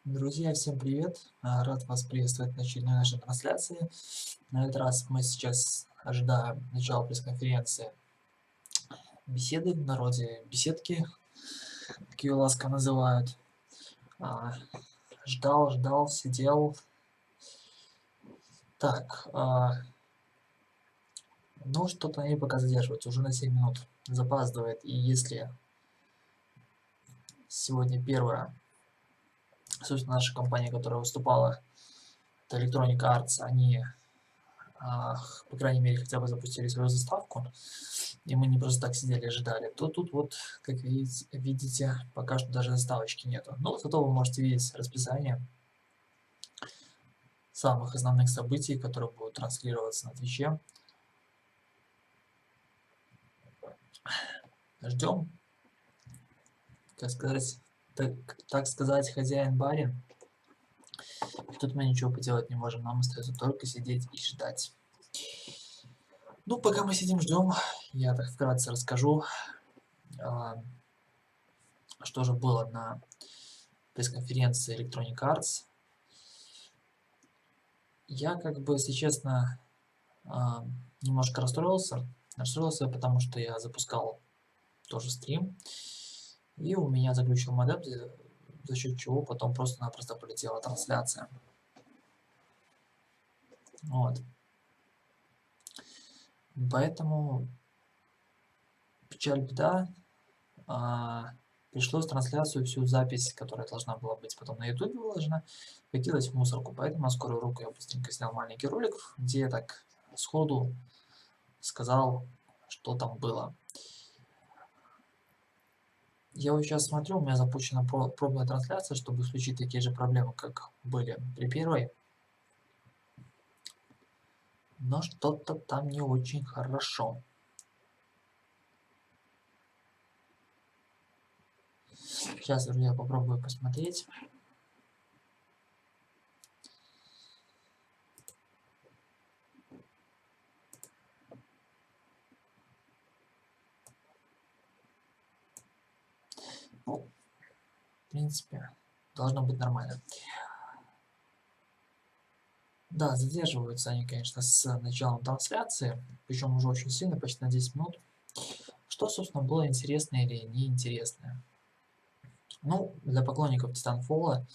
Друзья, всем привет! Рад вас приветствовать на очередной нашей трансляции. На этот раз мы сейчас ожидаем начала пресс-конференции беседы, в народе беседки, как ее ласково называют. А, ждал, сидел. Так, ну что-то они пока задерживаются, уже на 7 минут запаздывает. И если сегодня первая, собственно, наша компания, которая выступала, это Electronic Arts, они, по крайней мере, хотя бы запустили свою заставку, и мы не просто так сидели и ждали, то тут вот, как видите, пока что даже заставочки нету. Но зато вы можете видеть расписание самых основных событий, которые будут транслироваться на Твиче. Ждем, так сказать, хозяин-барин. Тут мы ничего поделать не можем, нам остается только сидеть и ждать. Ну, пока мы сидим, ждем, я так вкратце расскажу, что же было на пресс-конференции Electronic Arts. Я, как бы, если честно, немножко расстроился. Расстроился, потому что я запускал тоже стрим, и у меня заглючил модем, за счет чего потом просто-напросто полетела трансляция. Вот. Поэтому печаль, беда. Пришлось трансляцию, всю запись, которая должна была быть потом на YouTube выложена, выкидывать в мусорку. Поэтому на скорую руку я быстренько снял маленький ролик, где я так сходу сказал, что там было. Я вот сейчас смотрю, у меня запущена пробная трансляция, чтобы исключить такие же проблемы, как были при первой. Но что-то там не очень хорошо. Сейчас, друзья, попробую посмотреть. Ну, в принципе, должно быть нормально. Да, задерживаются они, конечно, с началом трансляции, причем уже очень сильно, почти на 10 минут. Что, собственно, было интересное или неинтересное? Ну, для поклонников Titanfall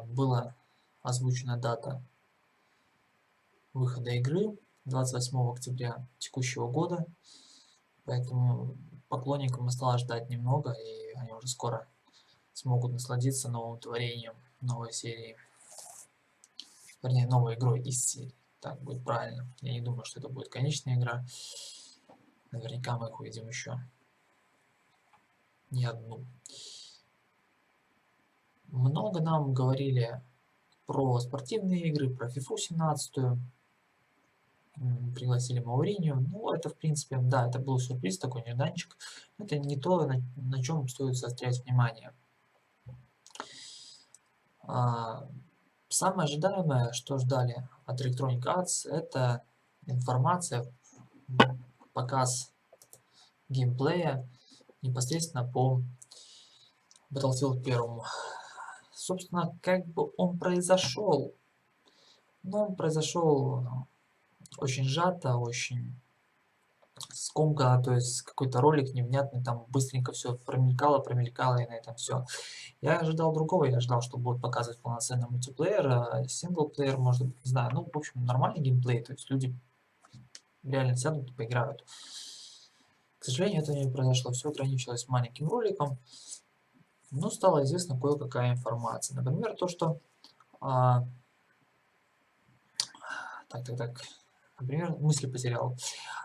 была озвучена дата выхода игры 28 октября текущего года, поэтому поклонникам осталось ждать немного, и они уже скоро смогут насладиться новым творением, новой серии, вернее, новой игрой из серии. Так будет правильно. Я не думаю, что это будет конечная игра. Наверняка мы их увидим еще не одну. Много нам говорили про спортивные игры, про FIFA 17. Пригласили Мауринию. Ну, это, в принципе, да, это был сюрприз, такой нежданчик. Это не то, на чем стоит заострять внимание. Самое ожидаемое, что ждали от Electronic Arts, это информация, показ геймплея непосредственно по Battlefield 1. Собственно, как бы он произошел, но он произошел очень сжато, очень скомканно, то есть какой-то ролик невнятный, там быстренько все промелькало, и на этом все. Я ожидал другого, я ожидал, что будут показывать полноценный мультиплеер, синглплеер, может быть, не знаю, ну, в общем, нормальный геймплей, то есть люди реально сядут и поиграют. К сожалению, это не произошло, все ограничилось маленьким роликом, но стало известно кое-какая информация. Например, то, что... Например, мысли потерял.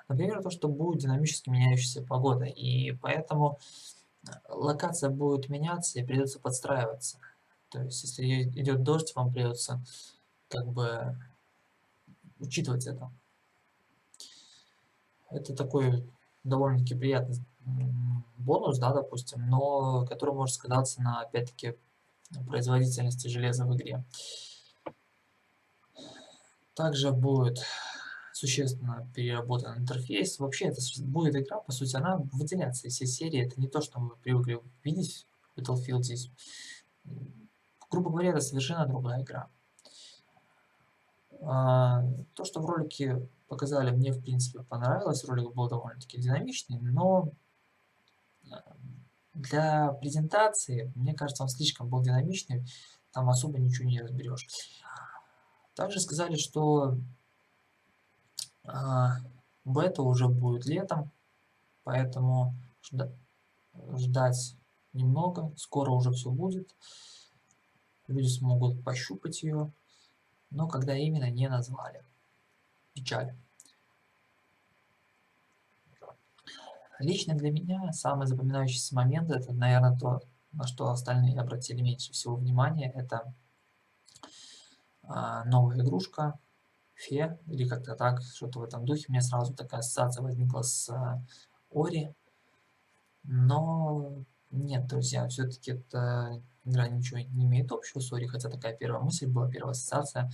Например, то, что будет динамически меняющаяся погода, и поэтому локация будет меняться и придется подстраиваться. То есть, если идет дождь, вам придется как бы учитывать это. Это такой довольно-таки приятный бонус, да, допустим, но который может сказаться на, опять-таки, производительности железа в игре. Также будет существенно переработан интерфейс. Вообще, это будет игра, по сути, она выделяется из всей серии. Это не то, что мы привыкли видеть в Battlefield. Здесь грубо говоря, это совершенно другая игра. То, что в ролике показали, мне, в принципе, понравилось. Ролик был довольно-таки динамичный, но для презентации, мне кажется, он слишком был динамичный, там особо ничего не разберешь. Также сказали, что бета уже будет летом, поэтому ждать немного, скоро уже все будет. Люди смогут пощупать ее, но когда именно, не назвали. Печаль. Лично для меня самый запоминающийся момент, это, наверное, то, на что остальные обратили меньше всего внимания, это новая игрушка Фе, или как-то так, что-то в этом духе. У меня сразу такая ассоциация возникла с Ори, но нет, друзья, все-таки эта игра ничего не имеет общего с Ори, хотя такая первая мысль была, первая ассоциация.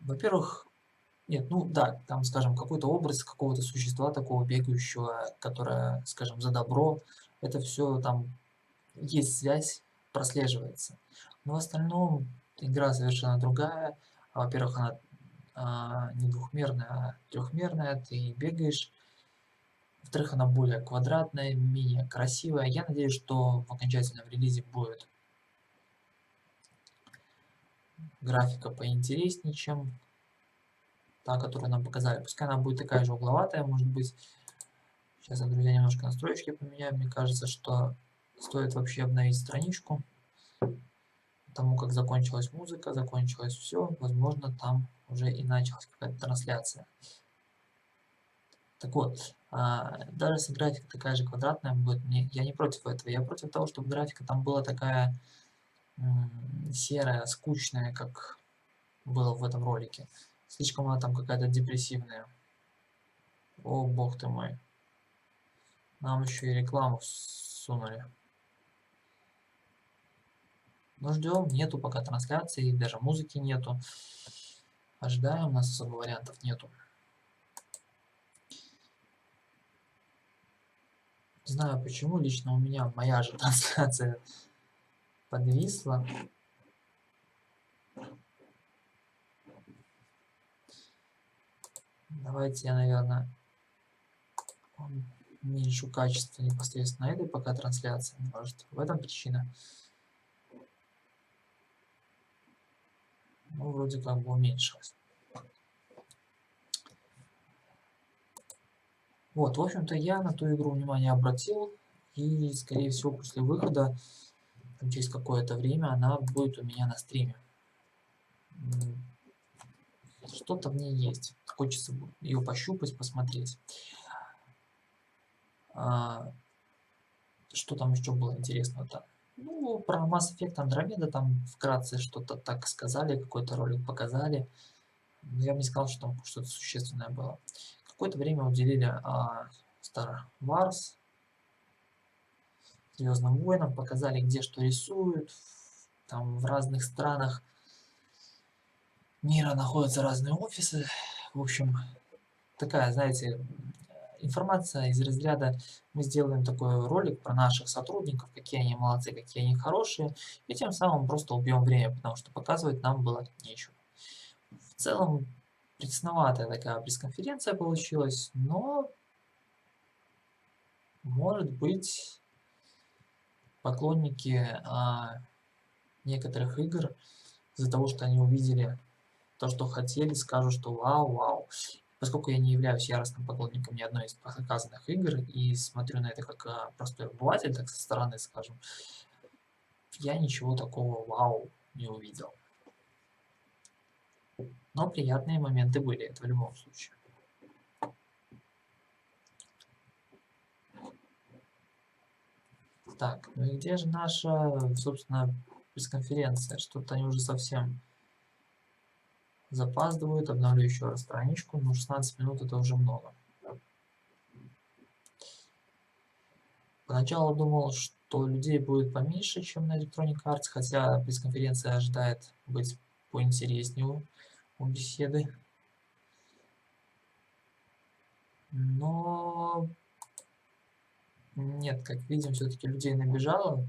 Во-первых, нет, ну да, там, скажем, какой-то образ какого-то существа такого бегающего, которое, скажем, за добро, это все там есть связь, прослеживается. Но в остальном игра совершенно другая. Во-первых, она не двухмерная, а трехмерная, ты бегаешь. Во-вторых, она более квадратная, менее красивая. Я надеюсь, что в окончательном релизе будет графика поинтереснее, чем та, которую нам показали. Пускай она будет такая же угловатая, может быть. Сейчас я, друзья, немножко настройки поменяю. Мне кажется, что стоит вообще обновить страничку. Потому как закончилась музыка, закончилось все. Возможно, там уже и началась какая-то трансляция. Так вот, даже если графика такая же квадратная будет, я не против этого. Я против того, чтобы графика там была такая серая, скучная, как было в этом ролике. Слишком она там какая-то депрессивная. О, бог ты мой. Нам еще и рекламу сунули. Но ждем, нету пока трансляции, даже музыки нету. Ожидаем, у нас особо вариантов нету. Не знаю почему, лично у меня моя же трансляция подвисла. Давайте я, наверное, уменьшу качество непосредственно этой пока трансляции. Может, в этом причина. Ну, вроде как бы уменьшилось. Вот, в общем-то, я на ту игру внимание обратил. И, скорее всего, после выхода, там, через какое-то время, она будет у меня на стриме. Что-то в ней есть. Хочется ее пощупать, посмотреть. Что там еще было интересного-то? Ну, про Mass Effect Andromeda там вкратце что-то так сказали, какой-то ролик показали. Но я бы не сказал, что там что-то существенное было. Какое-то время уделили Star Wars, Звездным войнам, показали, где что рисуют. Там в разных странах мира находятся разные офисы. В общем, такая, знаете, информация из разряда мы сделаем такой ролик про наших сотрудников, какие они молодцы, какие они хорошие, и тем самым просто убьем время, потому что показывать нам было нечего. В целом, пресноватая такая пресс-конференция получилась, но, может быть, поклонники некоторых игр из-за того, что они увидели то, что хотели, скажут, что вау-вау. Поскольку я не являюсь яростным поклонником ни одной из показанных игр и смотрю на это как простой обыватель, так со стороны, скажем, я ничего такого вау не увидел. Но приятные моменты были, это в любом случае. Так, ну и где же наша, собственно, пресс-конференция? Что-то они уже совсем запаздывают. Обновлю еще раз страничку, но 16 минут это уже много. Поначалу думал, что людей будет поменьше, чем на Electronic Arts, хотя пресс-конференция ожидает быть поинтереснее у беседы. Но нет, как видим, все-таки людей набежало.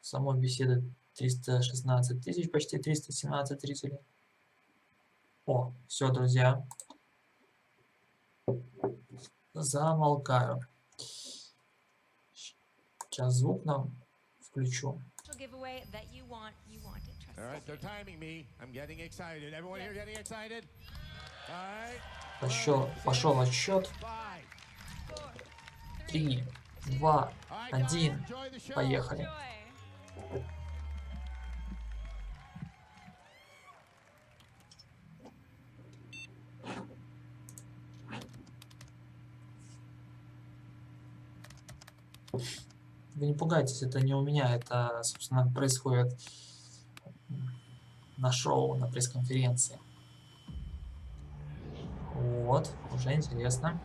Самой беседы 316 тысяч, почти 317 зрителей. О, все, друзья. Замолкаю. Сейчас звук нам включу. Пошел отсчет. 3, 2, 1. Поехали. Вы не пугайтесь, это не у меня, это, собственно, происходит на шоу, на пресс-конференции. Вот, уже интересно.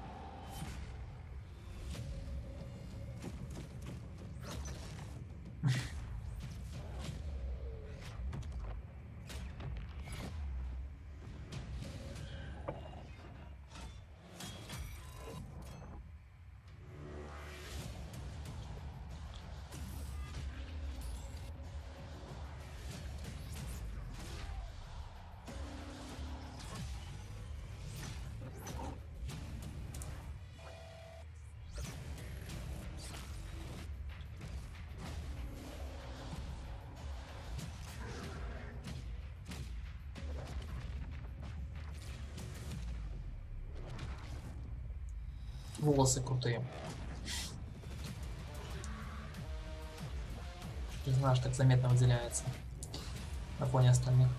Волосы крутые. Не знаю, что так заметно выделяется на фоне остальных.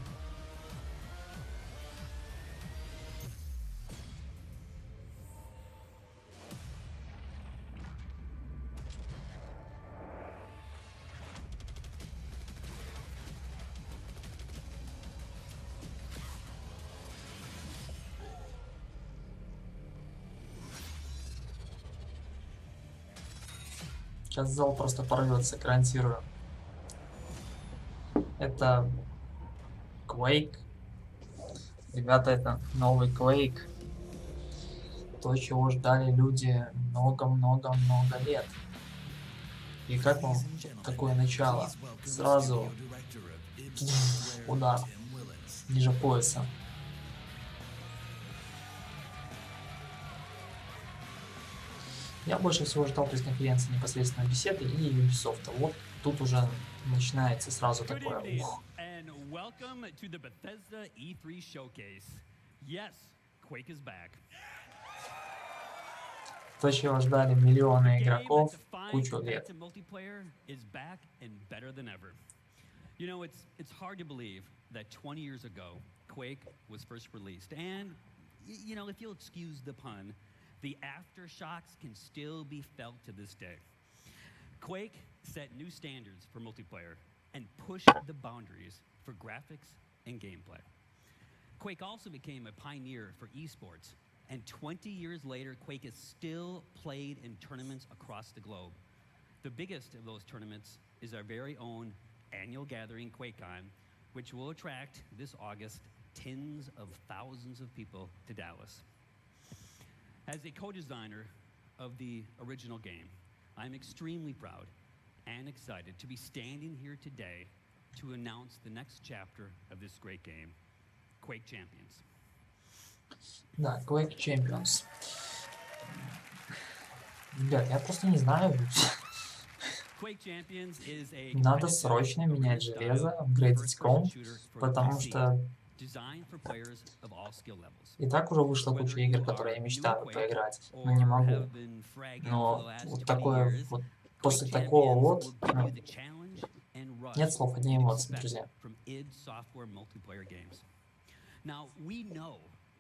Сейчас зал просто порвется, гарантирую. Это Quake. Ребята, это новый Quake. То, чего ждали люди много-много-много лет. И как вам такое начало? Сразу удар ниже пояса. Я больше всего ждал пресс-конференции непосредственно беседы и Ubisoft. Вот тут уже начинается сразу такое ух. Welcome to the Bethesda E3 showcase. Yes, Quake is back. То, чего ждали миллионы игроков кучу лет. You know, it's hard to believe that 20 years ago, Quake was first released. And, you know, if you'll excuse the pun, the aftershocks can still be felt to this day. Quake set new standards for multiplayer and pushed the boundaries for graphics and gameplay. Quake also became a pioneer for esports, and 20 years later, Quake is still played in tournaments across the globe. The biggest of those tournaments is our very own annual gathering, QuakeCon, which will attract this August tens of thousands of people to Dallas. As a co-designer of the original game, I'm extremely proud and excited to be standing here today to announce the next chapter of this great game, Quake Champions. Да, Quake Champions. Ребят, я просто не знаю. Надо срочно менять железо, апгрейдить комп, потому что и так уже вышло куча игр, которые я мечтаю поиграть, но не могу. Но вот такое вот, после такого вот, ну, нет слов, одни эмоции, друзья. Now, we know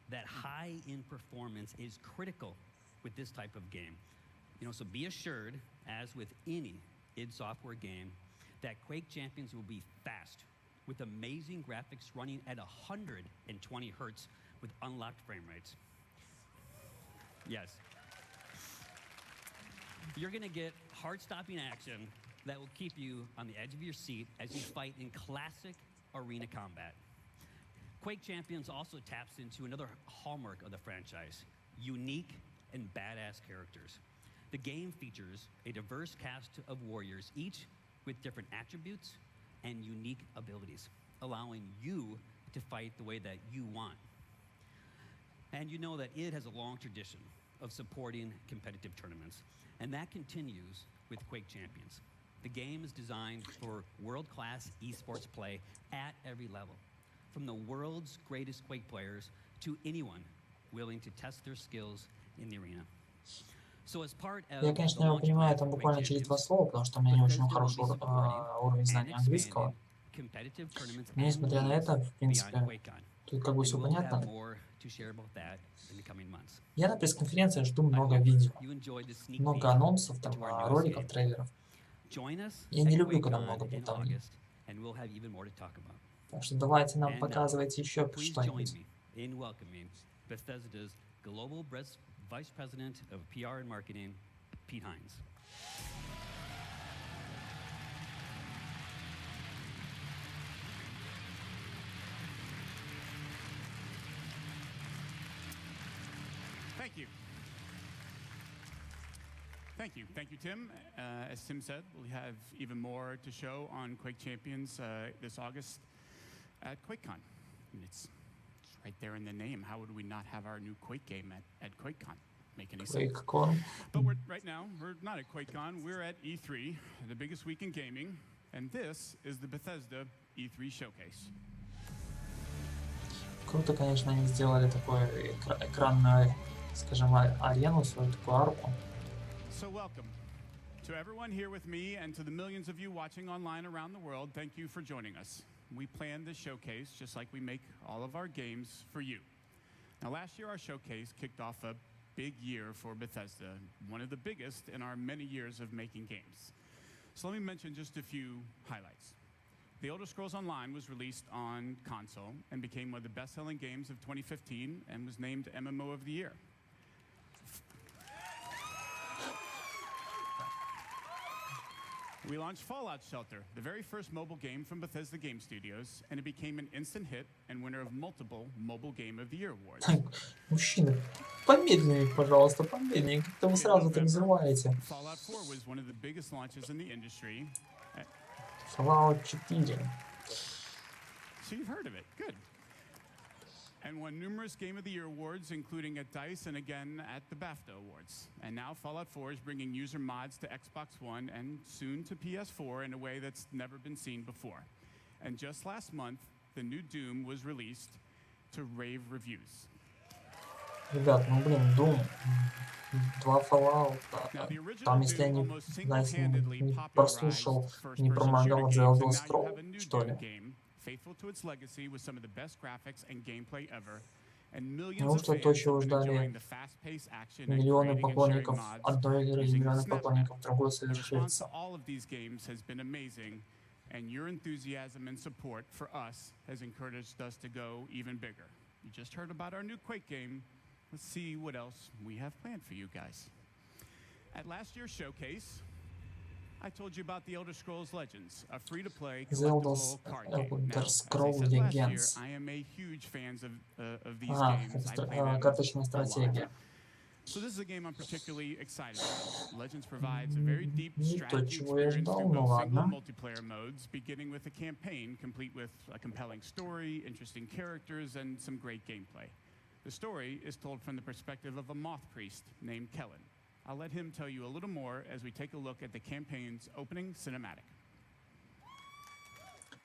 that high-end performance is critical with this type of game. You know, so be assured, as with any id Software game, that Quake Champions will be fast, with amazing graphics running at 120 hertz with unlocked frame rates. Yes. You're going to get heart-stopping action that will keep you on the edge of your seat as you fight in classic arena combat. Quake Champions also taps into another hallmark of the franchise, unique and badass characters. The game features a diverse cast of warriors, each with different attributes and unique abilities, allowing you to fight the way that you want. And you know that it has a long tradition of supporting competitive tournaments, and that continues with Quake Champions. The game is designed for world-class esports play at every level, from the world's greatest Quake players to anyone willing to test their skills in the arena. So as part of Я, конечно, его понимаю там буквально через два слова, потому что у меня не очень хороший уровень знания английского. Но несмотря на это, в принципе, тут как бы все понятно. Я на пресс-конференции жду много видео, много анонсов, там, роликов, трейлеров. Я не люблю, когда много болтовни. Так что давайте нам показывайте еще что-нибудь. Bethesda's Global Vice President of PR and Marketing, Pete Hines. Thank you. Thank you, Tim. As Tim said, we have even more to show on Quake Champions this August at QuakeCon. And it's right there in the name. How would we not have our new Quake game at QuakeCon? Make any sense? QuakeCon. But right now, we're not at QuakeCon. We're at E3, the biggest week in gaming. And this is the Bethesda E3 showcase. Круто, конечно, они сделали такую экранную, скажем, арену, свою такую арку. So welcome to everyone here with me and to the millions of you watching online around the world. Thank you for joining us. We planned this showcase just like we make all of our games for you. Now, last year our showcase kicked off a big year for Bethesda, one of the biggest in our many years of making games. So let me mention just a few highlights. The Elder Scrolls Online was released on console and became one of the best-selling games of 2015 and was named MMO of the Year. We launched Fallout Shelter, the very first mobile game from Bethesda Game Studios, and it became an instant hit and winner of multiple Mobile Game of the Year awards. Мужчина, помедленнее, пожалуйста, помедленнее, как-то вы сразу так взрываете. Fallout 4 was one of the biggest launches in the industry. Fallout 4. So you've heard of it, good. And won numerous Game of the Year awards, including at DICE and again at the BAFTA Awards. And now Fallout 4 is bringing user mods to Xbox One and soon to PS4 in a way that's never been seen before. And just last month, the new Doom was released to rave reviews. Ребят, ну блин, Doom, 2 Fallout, там, если я не прослушал, не проморгал The Elder Scrolls, что ли? Faithful to its legacy with some of the best graphics and gameplay ever, and millions Потому of что fans то, чего have been ждали enjoying the fast-paced action and миллионы creating and sharing поклонников mods одной игры и using the миллионы Snap Map. поклонников другой The response совершится. to all of these games has been amazing, and your enthusiasm and support for us has encouraged us to go even bigger. You just heard about our new Quake game. Let's see what else we have planned for you guys. At last year's showcase, I told you about the Elder Scrolls Legends, a free-to-play collectible card game. Now, as I said last year, I am a huge fan of these games. I play them карточная a стратегия. lot. So this is a game I'm particularly excited about. Legends provides a very deep strategy experience through both single and multiplayer modes, beginning with a campaign complete with a compelling story, interesting characters, and some great gameplay. The story is told from the perspective of a moth priest named Kellen. I'll let him tell you a little more as we take a look at the campaign's opening cinematic.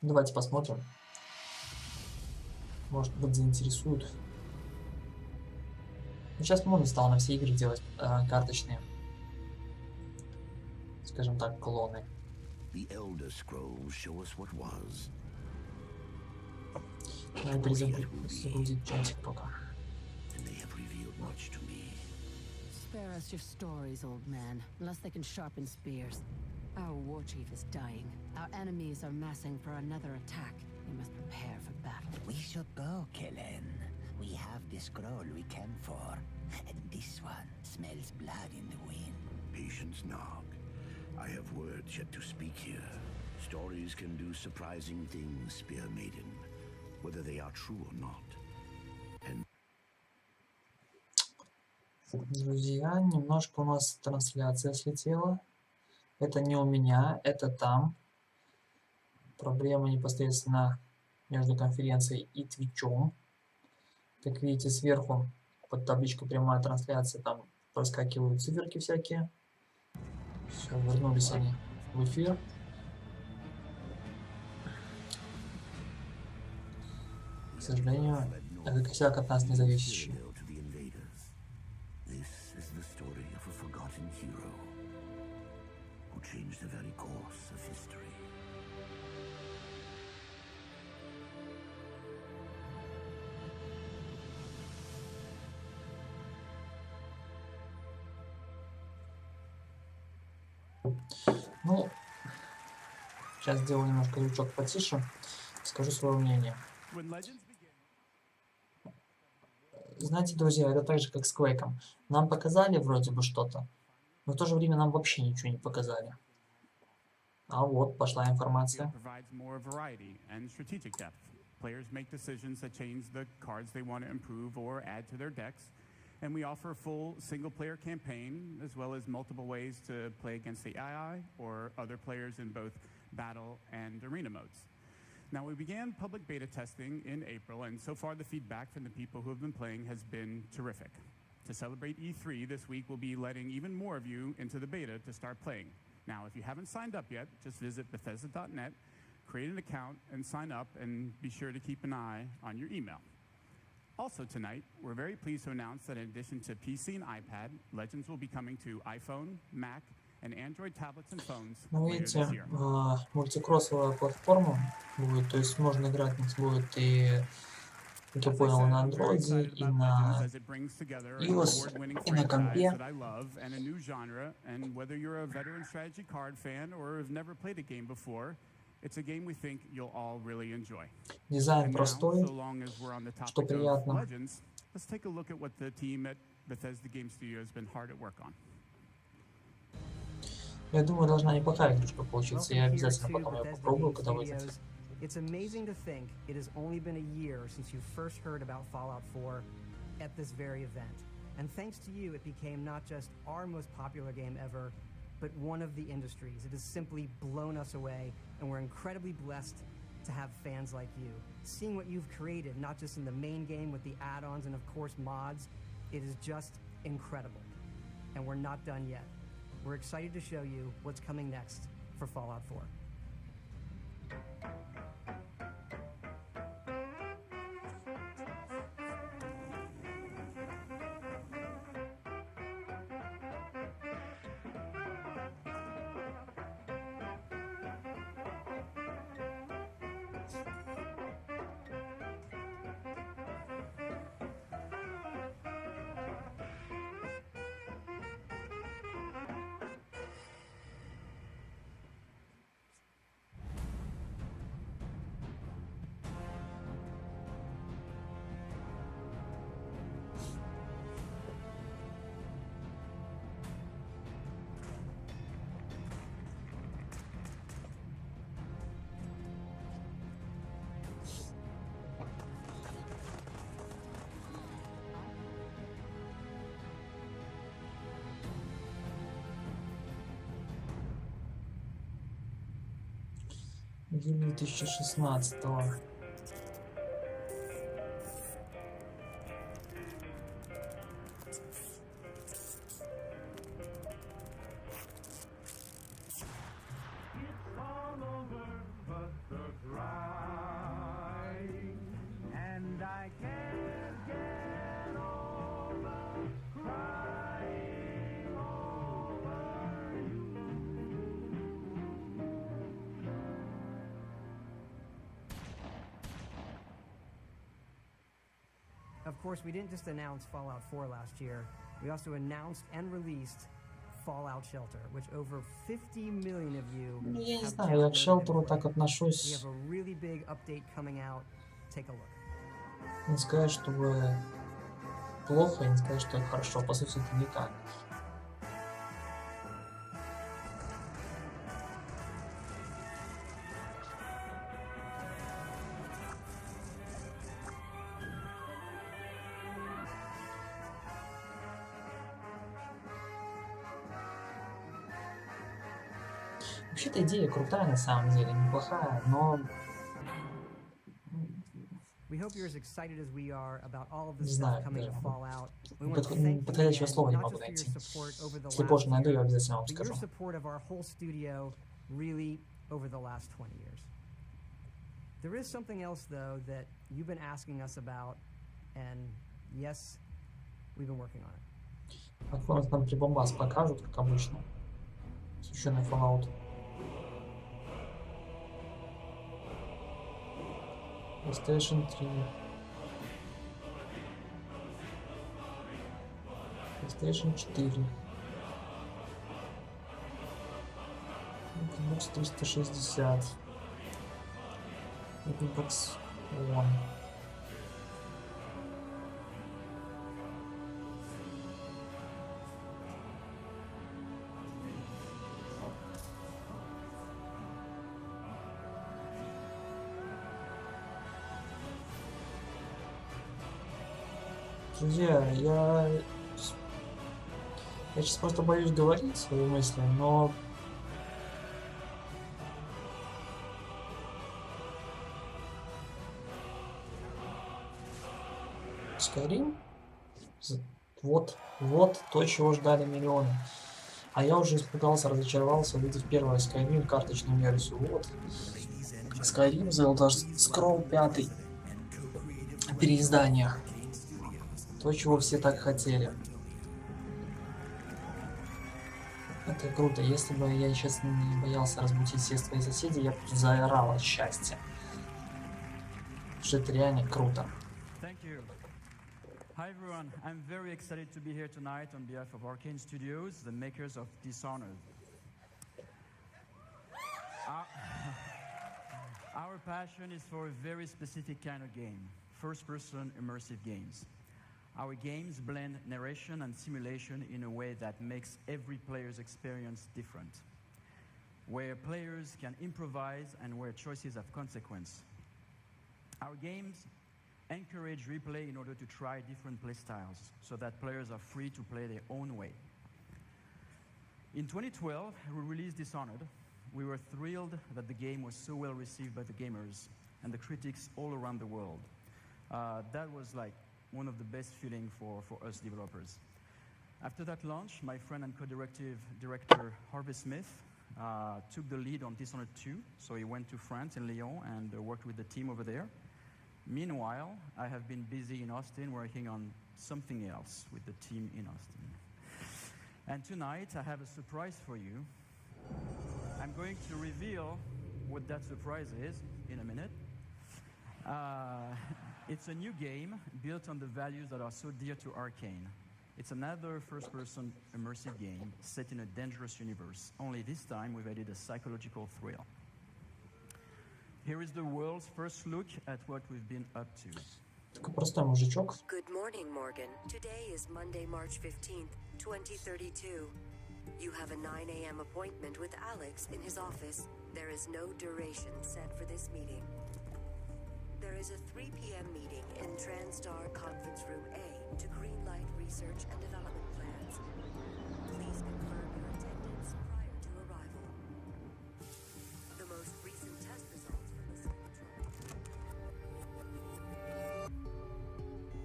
Давайте посмотрим. Может быть, заинтересует. Сейчас модно стало на все игры делать карточные, скажем так, клоны. Надо перезагрузить чатик пока. Spare us your stories, old man, unless they can sharpen spears. Our war chief is dying. Our enemies are massing for another attack. We must prepare for battle. We should go, Kellen. We have the scroll we came for, and this one smells blood in the wind. Patience, Nog. I have words yet to speak here. Stories can do surprising things, Spear Maiden, whether they are true or not. And Друзья, немножко у нас трансляция слетела. Это не у меня, это там. Проблема непосредственно между конференцией и Твичом. Как видите, сверху под табличкой «Прямая трансляция» там проскакивают циферки всякие. Все, вернулись они в эфир. К сожалению, это косяк от нас не зависящий. Ну, сейчас сделаю немножко звучок потише, скажу свое мнение. Знаете, друзья, это так же, как с Quake'ом. Нам показали вроде бы что-то, но в то же время нам вообще ничего не показали. А вот, пошла информация. Players make decisions that change the cards they want to improve or add to their decks. And we offer a full single-player campaign, as well as multiple ways to play against the AI or other players in both battle and arena modes. Now, we began public beta testing in April, and so far the feedback from the people who have been playing has been terrific. To celebrate E3 this week, we'll be letting even more of you into the beta to start playing. Now, if you haven't signed up yet, just visit Bethesda.net, create an account, and sign up, and be sure to keep an eye on your email. Also tonight, we're very pleased to announce that in addition to PC and iPad, Legends will be coming to iPhone, Mac, and Android tablets and phones later this year. Мультикроссовая платформа будет, то есть можно играть будет и, как я понял, на Android, и на iOS, и на компе. It's a game we think you'll all really enjoy. Дизайн простой, So long as we're on the что topic of приятно. Legends, let's take a look at what the team at Bethesda Game Studio has been hard at work on. Я думаю, должна неплохая игрушка получиться. Я обязательно потом ее попробую, когда выйдет. It's amazing to think it has only been a year since you first heard about Fallout 4 at this very event. And thanks to you, it became not just our most popular game ever, but one of the industries. It has simply blown us away, and we're incredibly blessed to have fans like you. Seeing what you've created, not just in the main game with the add-ons and of course mods, it is just incredible. And we're not done yet. We're excited to show you what's coming next for Fallout 4. Июль 2016-го. Of course, we didn't just announce Fallout 4 last year. We also announced and released Fallout Shelter, which over 50 million of you Я не have знаю, я к Шелтеру downloaded так and played. We отношусь. have a really big update coming out. Take a look. Не сказать, чтобы плохо, не сказать, что хорошо. По сути, это не так. Вообще-то идея крутая на самом деле, неплохая, но We hope you're as excited as we are about all of the не stuff знаю, coming to даже Fallout. We want to thank you подходящего again, слова не not могу just for your найти. support over the Если last позже найду, я year, обязательно вам but your скажу. support of our whole studio really over the last 20 years. There is something else, though, that you've been asking us about, and yes, we've been working on it. Возможно, нам прибамбас покажут, как обычно. Священный Fallout. PlayStation 3. PlayStation 4. Xbox 360. Xbox One. Друзья, я сейчас просто боюсь говорить свои мысли, но Skyrim, вот то, чего ждали миллионы. А я уже испугался, разочаровался, увидев первую Skyrim карточную версию. Вот. Skyrim, The Elder Scrolls 5. Переиздание. То, чего все так хотели. Это круто. Если бы я сейчас не боялся разбудить всех своих соседей, я бы заорал от счастья. Потому что это реально круто. Thank you. Hi everyone, I'm very excited to be here tonight on behalf of Arcane Studios, the makers of Dishonored. Our passion is for a very specific kind of game, first-person immersive games. Our games blend narration and simulation in a way that makes every player's experience different, where players can improvise and where choices have consequence. Our games encourage replay in order to try different playstyles so that players are free to play their own way. In 2012, we released Dishonored. We were thrilled that the game was so well received by the gamers and the critics all around the world. That was like one of the best feelings for us developers. After that launch, my friend and co-director Harvey Smith took the lead on Dishonored 2, so he went to France in Lyon and worked with the team over there. Meanwhile, I have been busy in Austin working on something else with the team in Austin. And tonight, I have a surprise for you. I'm going to reveal what that surprise is in a minute. It's a new game built on the values that are so dear to Arcane. It's another first-person immersive game set in a dangerous universe, only this time we've added a psychological thrill. Here is the world's first look at what we've been up to. Такой простой мужичок. Good morning, Morgan. Today is Monday, March 15th, 2032. You have a 9 a.m. appointment with Alex in his office. There is no duration set for this meeting. There is a 3 p.m. meeting in TransStar Conference Room A to greenlight research and development plans. Please confirm your attendance prior to arrival. The most recent test results from the Cybertron.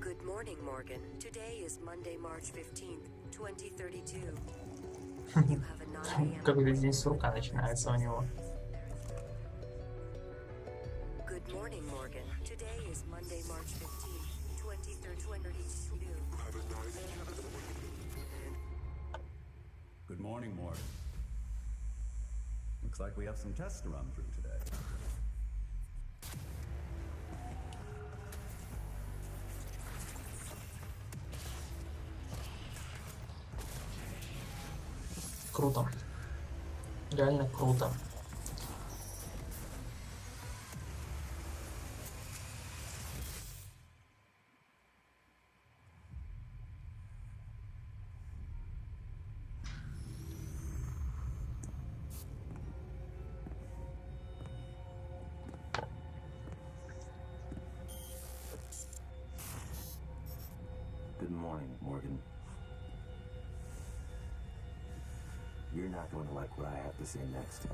Good morning, Morgan. Today is Monday, March 15th, 2032. You have a 9 a.m. Какой-то день сурка начинается у него. Good morning, Morgan. Today is Monday, March 15th, 2032. Good morning, Morgan. Looks like we have some tests to run through today. Круто. Реально круто. Good morning, Morgan. You're not going to like what I have to say next.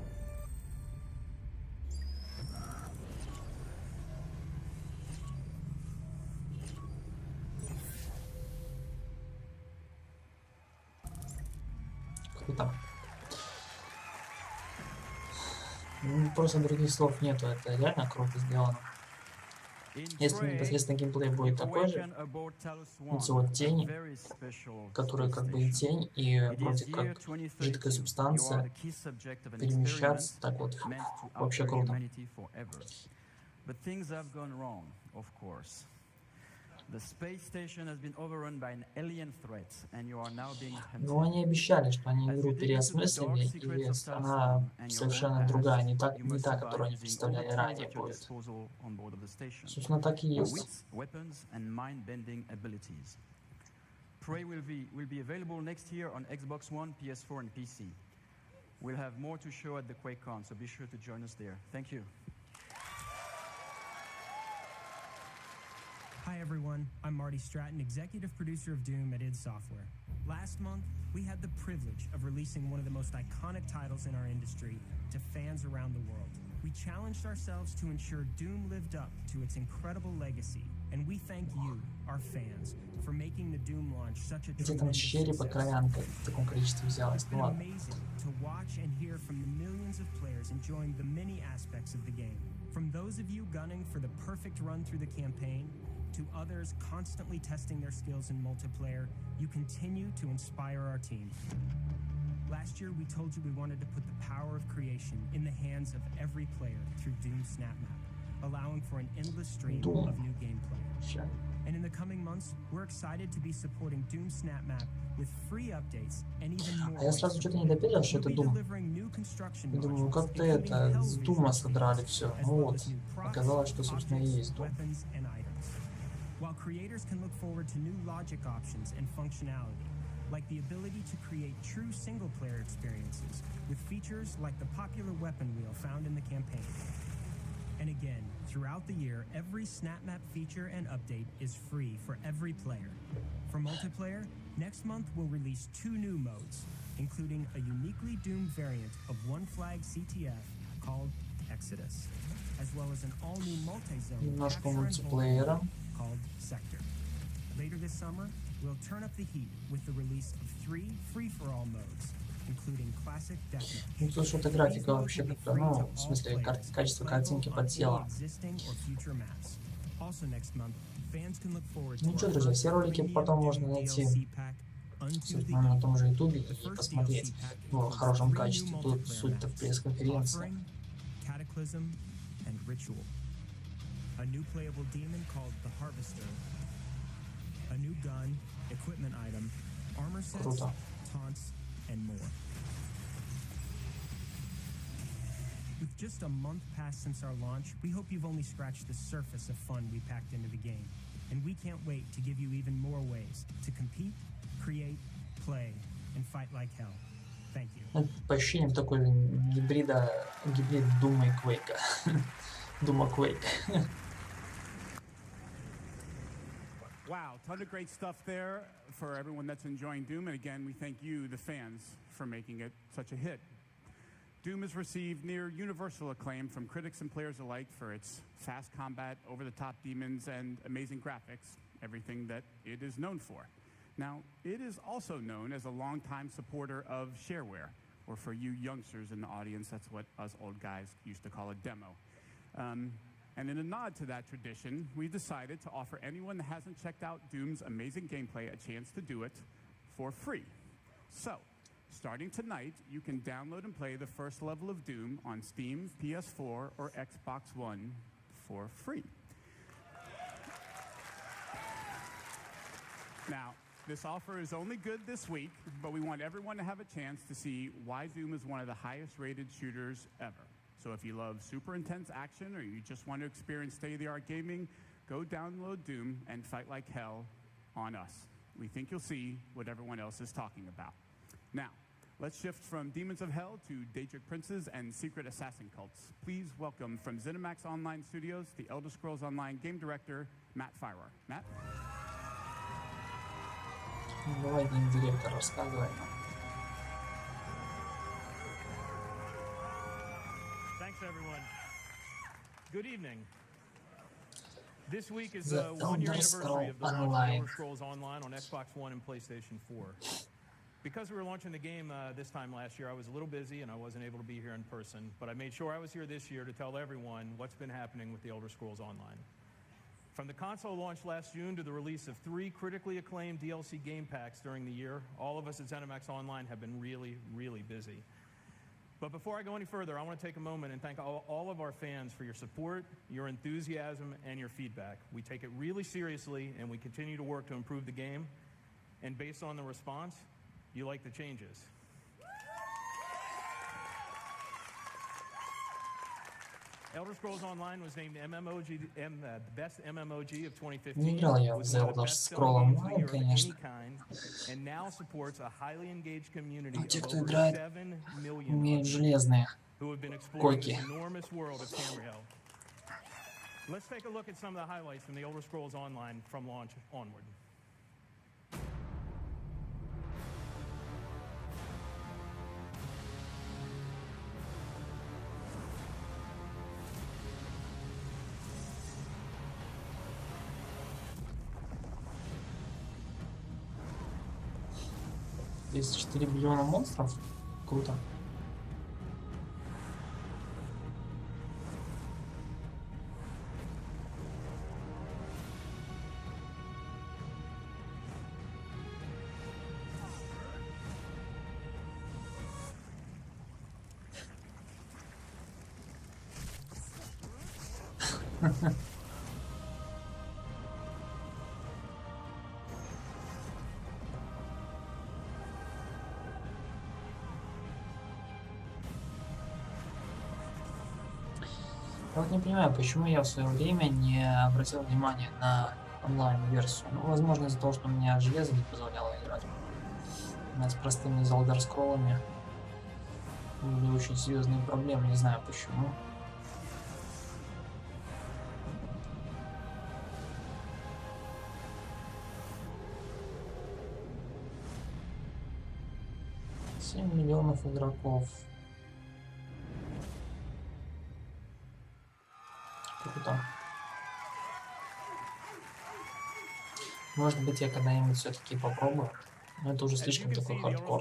круто. Просто других слов нету, это реально круто сделано. Если непосредственно геймплей будет такой же, вот тень, которая как бы и тень, и вроде как жидкая субстанция, перемещаться так вот, вообще круто. Но они обещали, что они игру переосмыслили, и она совершенно другая, не та, которую они представляли ранее будет. Собственно, так и есть. Prey will be available next year on Xbox One, PS4, and PC. We'll have more to show at the QuakeCon, so be sure to join us there. Thank you. Hi everyone, I'm Marty Stratton, executive producer of Doom at id Software. Last month, we had the privilege of releasing one of the most iconic titles in our industry to fans around the world. We challenged ourselves to ensure Doom lived up to its incredible legacy, and we thank you, our fans, for making the Doom launch such a tremendous success. It's been amazing to watch and hear from the millions of players enjoying the many aspects of the game. From those of you gunning for the perfect run through the campaign, to others constantly testing their skills in multiplayer, you continue to inspire our team. Last year, we told you we wanted to put the power of creation in the hands of every player through Doom SnapMap, allowing for an endless stream of new gameplay. And in the coming months, we're excited to be supporting Doom SnapMap with free updates and even more. А я сразу что-то не допилил, что это Doom. Я думаю, как-то это с Дума содрали все. Ну вот, оказалось, что, собственно, и есть Doom. While creators can look forward to new logic options and functionality, like the ability to create true single-player experiences with features like the popular weapon wheel found in the campaign. And again, throughout the year, every SnapMap feature and update is free for every player. For multiplayer, next month we'll release 2 new modes, including a uniquely Doom variant of One Flag CTF called Exodus, as well as an all-new multi-zone capture called Sector. Later this summer, we'll turn up the heat with the release of 3 free-for-all modes, including classic deathmatch. Ну, тут что-то графика вообще как-то, ну, в смысле, качество картинки подсело. Ну что, друзья, все ролики потом можно найти на том же ютубе и посмотреть в хорошем качестве. Тут суть-то в пресс-конференции. A new playable demon called the Harvester, a new gun, equipment item, armor sets, taunts, and more. With just a month past since our launch, we hope you've only scratched the surface of fun we packed into the game. And we can't wait to give you even more ways to compete, create, play, and fight like hell. Thank you. По ощущениям такой гибрид Дума и Квейка. Дума Квейк. Wow, ton of great stuff there for everyone that's enjoying Doom. And again, we thank you, the fans, for making it such a hit. Doom has received near universal acclaim from critics and players alike for its fast combat, over-the-top demons, and amazing graphics, everything that it is known for. Now, it is also known as a longtime supporter of shareware, or for you youngsters in the audience, that's what us old guys used to call a demo. And in a nod to that tradition, we decided to offer anyone that hasn't checked out Doom's amazing gameplay a chance to do it for free. So, starting tonight, you can download and play the first level of Doom on Steam, PS4, or Xbox One for free. Now, this offer is only good this week, but we want everyone to have a chance to see why Doom is one of the highest-rated shooters ever. So if you love super intense action or you just want to experience state-of-the-art gaming, go download Doom and fight like hell on us. We think you'll see what everyone else is talking about. Now, let's shift from Demons of Hell to Daedric Princes and Secret Assassin Cults. Please welcome from ZeniMax Online Studios, the Elder Scrolls Online game director, Matt Firor. Matt? Давай, гейм-директор, рассказывай. Thanks, everyone. Good evening. This week is the one-year anniversary of the launch of Elder Scrolls Online on Xbox One and PlayStation 4. Because we were launching the game this time last year, I was a little busy and I wasn't able to be here in person, but I made sure I was here this year to tell everyone what's been happening with The Elder Scrolls Online. From the console launch last June to the release of 3 critically acclaimed DLC game packs during the year, all of us at ZeniMax Online have been really, really busy. But before I go any further, I want to take a moment and thank all of our fans for your support, your enthusiasm, and your feedback. We take it really seriously, and we continue to work to improve the game. And based on the response, you like the changes. Elder Scrolls Online was named the best MMOG of 2015. Не играл я в Elder Scrolls Online, конечно. And now supports a highly engaged community Но те, of кто over играет, 7 million имеют железные who have been exploring койки. this enormous world of Tamriel. Let's take a look at some of the highlights from the Elder Scrolls Online from launch onward. Здесь 4 миллиона монстров. Круто. Я вот не понимаю, почему я в свое время не обратил внимания на онлайн-версию. Ну, возможно, из-за того, что у меня железо не позволяло играть. У меня с простыми Elder Scrolls'ами были очень серьезные проблемы, не знаю почему. $7 миллионов игроков. Круто. Может быть, я когда-нибудь все-таки попробую. Но это уже слишком такой хардкор.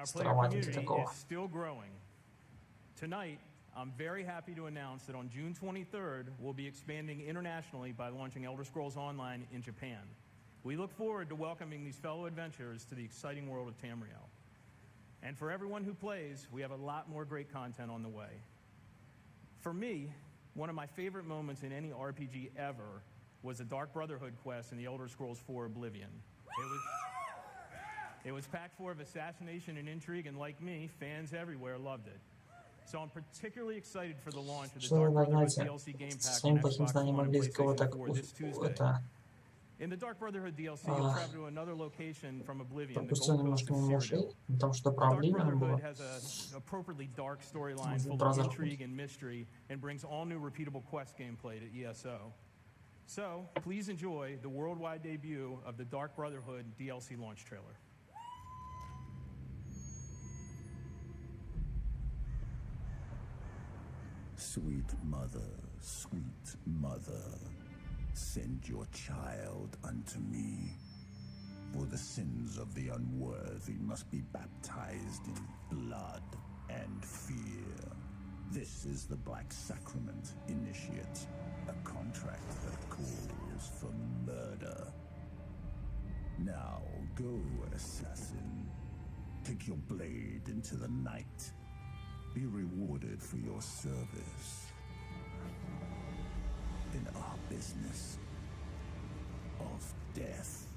Староватый для такого. Tonight, I'm very happy to announce that on June 23rd, we'll be expanding internationally by launching Elder Scrolls Online in Japan. We look forward to welcoming these fellow adventurers to the exciting world of Tamriel. And for everyone who plays, we have a lot more great content on the way. For me, one of my favorite moments in any RPG ever was the Dark Brotherhood quest in the Elder Scrolls IV Oblivion. It was packed full of assassination and intrigue, and like me, fans everywhere loved it. So I'm particularly excited for the launch of the Dark Brotherhood DLC game pack on Xbox One and PlayStation 4 this Tuesday. In the Dark Brotherhood DLC, you'll travel to another location from Oblivion, the Gold Coast of Cyrodiil. Dark Brotherhood has an appropriately dark storyline full of intrigue and mystery and brings all new repeatable quest gameplay to ESO. So, please enjoy the worldwide debut of the Dark Brotherhood DLC launch trailer. Sweet mother, send your child unto me, for the sins of the unworthy must be baptized in blood and fear. This is the Black Sacrament, Initiate, a contract that calls for murder. Now go, assassin. Take your blade into the night. Be rewarded for your service in our business of death.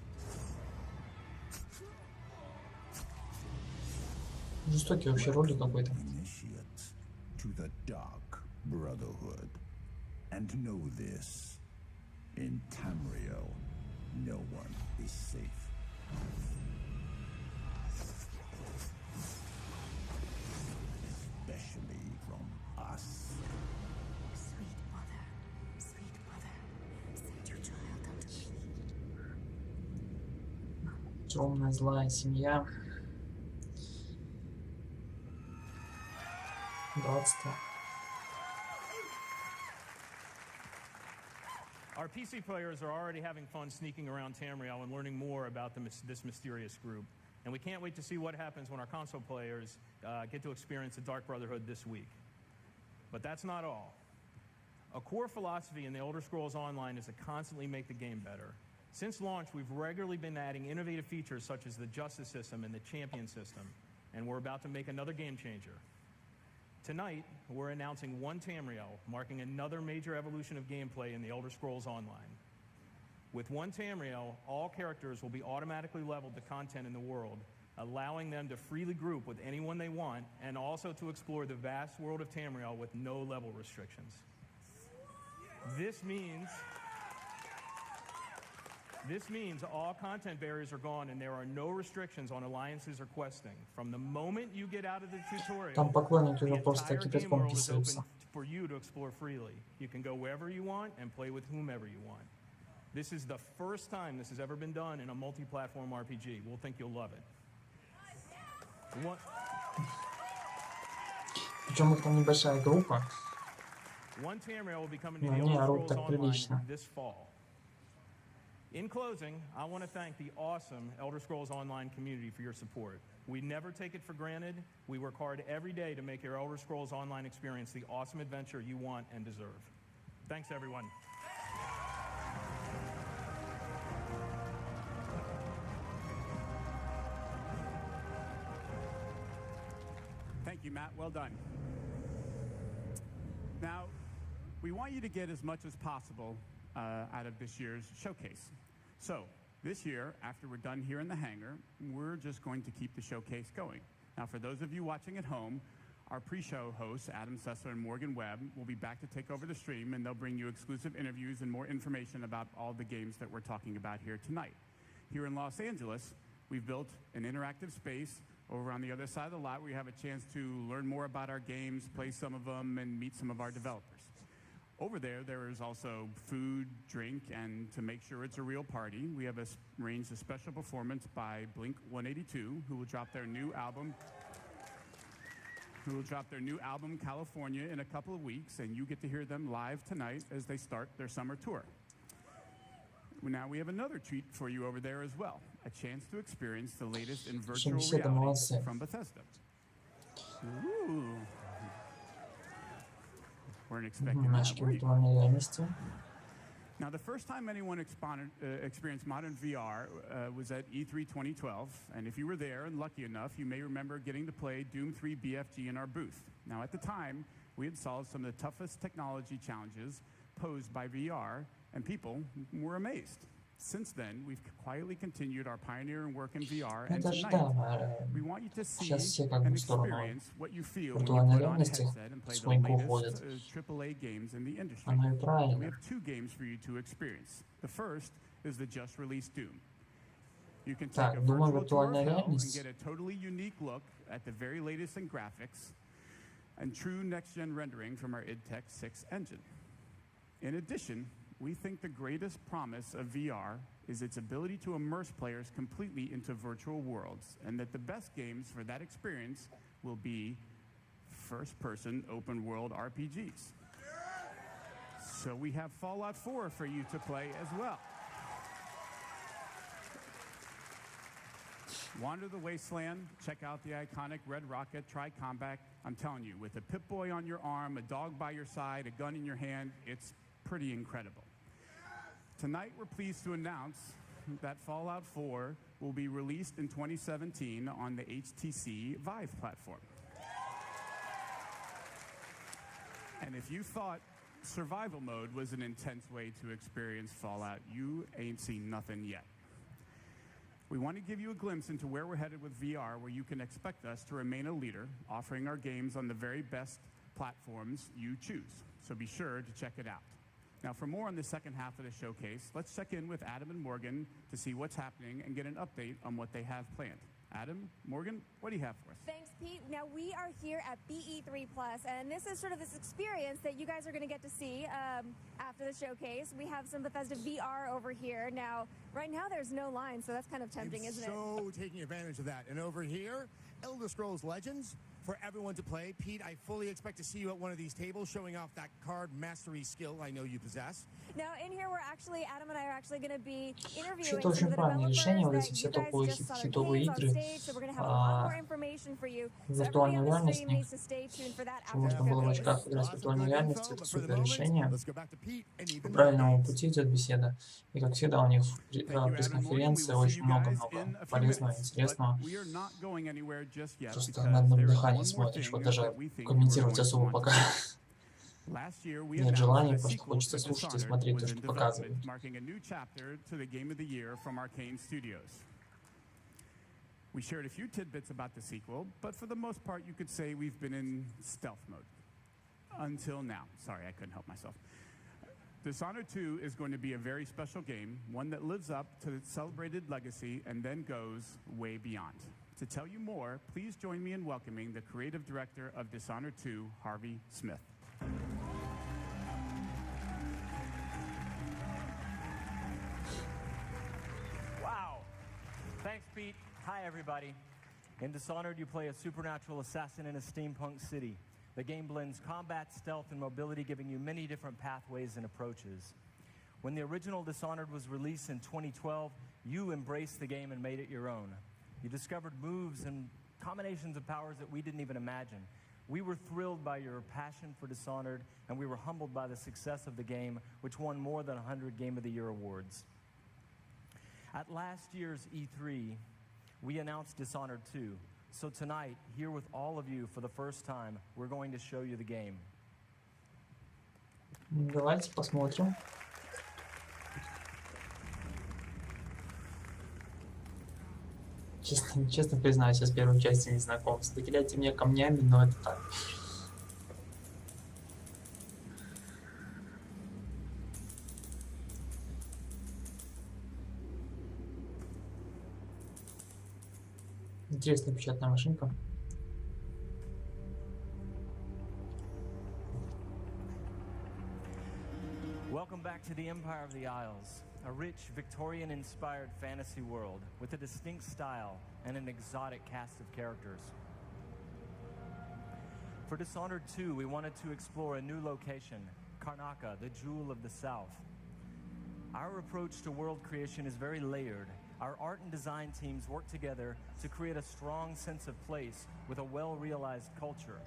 Жестокий вообще ролик какой-то. Initiate to the Dark Brotherhood. And know this, in Tamriel, no one is safe. Especially from us. Sweet mother, send your child unto me. Темная злая семья. Братство. Our PC players are already having fun sneaking around Tamriel and learning more about this mysterious group. And we can't wait to see what happens when our console players get to experience the Dark Brotherhood this week. But that's not all. A core philosophy in the Elder Scrolls Online is to constantly make the game better. Since launch, we've regularly been adding innovative features such as the Justice system and the Champion system, and we're about to make another game changer. Tonight, we're announcing One Tamriel, marking another major evolution of gameplay in the Elder Scrolls Online. With One Tamriel, all characters will be automatically leveled to content in the world, allowing them to freely group with anyone they want, and also to explore the vast world of Tamriel with no level restrictions. This means all content barriers are gone and there are no restrictions on alliances or questing. From the moment you get out of the tutorial, Там поклонники уже the просто entire game кипятком world is open писаются. for you to explore freely. You can go wherever you want and play with whomever you want. This is the first time this has ever been done in a multi-platform RPG. We'll think you'll love it. Причем их там небольшая группа. One Tamriel will be coming to Но the они Elder орут Scrolls так Online прилично. this fall. In closing, I want to thank the awesome Elder Scrolls Online community for your support. We never take it for granted. We work hard every day to make your Elder Scrolls Online experience the awesome adventure you want and deserve. Thanks, everyone. Thank you, Matt. Well done. Now, we want you to get as much as possible out of this year's showcase. So, this year, after we're done here in the hangar, we're just going to keep the showcase going. Now, for those of you watching at home, our pre-show hosts, Adam Sessler and Morgan Webb, will be back to take over the stream, and they'll bring you exclusive interviews and more information about all the games that we're talking about here tonight. Here in Los Angeles, we've built an interactive space over on the other side of the lot where you have a chance to learn more about our games, play some of them, and meet some of our developers. Over there, there is also food, drink, and to make sure it's a real party, we have arranged a special performance by Blink 182, who will drop their new album, California, in a couple of weeks, and you get to hear them live tonight as they start their summer tour. Now we have another treat for you over there as well, a chance to experience the latest in virtual reality from Bethesda. Ooh. Weren't expecting that, were you? Now, the first time anyone experienced modern VR was at E3 2012, and if you were there and lucky enough, you may remember getting to play Doom 3 BFG in our booth. Now, at the time, we had solved some of the toughest technology challenges posed by VR, and people were amazed. Since then, we've quietly continued our pioneering work in VR, and tonight, we want you to see and experience what you feel when you put on a headset and play the latest AAA games in the industry. And we have two games for you to experience. The first is the just-released Doom. You can take a virtual tour of hell and get a totally unique look at the very latest in graphics and true next-gen rendering from our id Tech 6 engine. In addition, we think the greatest promise of VR is its ability to immerse players completely into virtual worlds, and that the best games for that experience will be first-person open-world RPGs. So we have Fallout 4 for you to play as well. Wander the Wasteland, check out the iconic Red Rocket Tri-Combat. I'm telling you, with a Pip-Boy on your arm, a dog by your side, a gun in your hand, it's pretty incredible. Tonight, we're pleased to announce that Fallout 4 will be released in 2017 on the HTC Vive platform. And if you thought survival mode was an intense way to experience Fallout, you ain't seen nothing yet. We want to give you a glimpse into where we're headed with VR, where you can expect us to remain a leader, offering our games on the very best platforms you choose. So be sure to check it out. Now, for more on the second half of the showcase, let's check in with Adam and Morgan to see what's happening and get an update on what they have planned. Adam, Morgan, what do you have for us? Thanks, Pete. Now, we are here at BE3+, and this is sort of this experience that you guys are going to get to see after the showcase. We have some Bethesda VR over here. Now, right now, there's no line, so that's kind of tempting, isn't it? So taking advantage of that. And over here, Elder Scrolls Legends for everyone to play. Pete, I fully expect to see you at one of these tables showing off that card mastery skill I know you possess. Now, in here, Adam and I are actually going to be interviewing Что-то some очень of the правильное решение, вот developers эти that все you guys топовые just saw their хитовые games on игры stage, so we're going to have a lot more information for you. в So everybody виртуальной on the stream реальности, needs to stay tuned for that что after можно было в showcase. очках играть в виртуальной реальности, это супер решение. По правильному пути идет беседа. И как всегда у них в пресс-конференции очень много-много полезного, интересного. Просто на одном дыхании смотришь, вот даже комментировать особо пока нет желания, потому что хочется слушать и смотреть то, что показывают. We shared a few tidbits about the sequel, but for the most part, you could say we've been in stealth mode. Until now. Sorry, I couldn't help myself. Dishonored 2 is going to be a very special game, one that lives up to its celebrated legacy and then goes way beyond. To tell you more, please join me in welcoming the creative director of Dishonored 2, Harvey Smith. Wow. Thanks, Pete. Hi, everybody. In Dishonored, you play a supernatural assassin in a steampunk city. The game blends combat, stealth, and mobility, giving you many different pathways and approaches. When the original Dishonored was released in 2012, you embraced the game and made it your own. You discovered moves and combinations of powers that we didn't even imagine. We were thrilled by your passion for Dishonored, and we were humbled by the success of the game, which won more than 100 Game of the Year awards. At last year's E3, we announced Dishonored 2. So tonight, here with all of you for the first time, we're going to show you the game. Давайте посмотрим. Честно признаюсь, я с первой частью не знаком. Стреляйте мне камнями, но это так. Интересная печатная машинка. Welcome back to the Empire of the Isles, a rich Victorian-inspired fantasy world with a distinct style and an exotic cast of characters. For Dishonored 2, we wanted to explore a new location, Karnaca, the jewel of the South. Our approach to world creation is very layered. Our art and design teams work together to create a strong sense of place with a well-realized culture.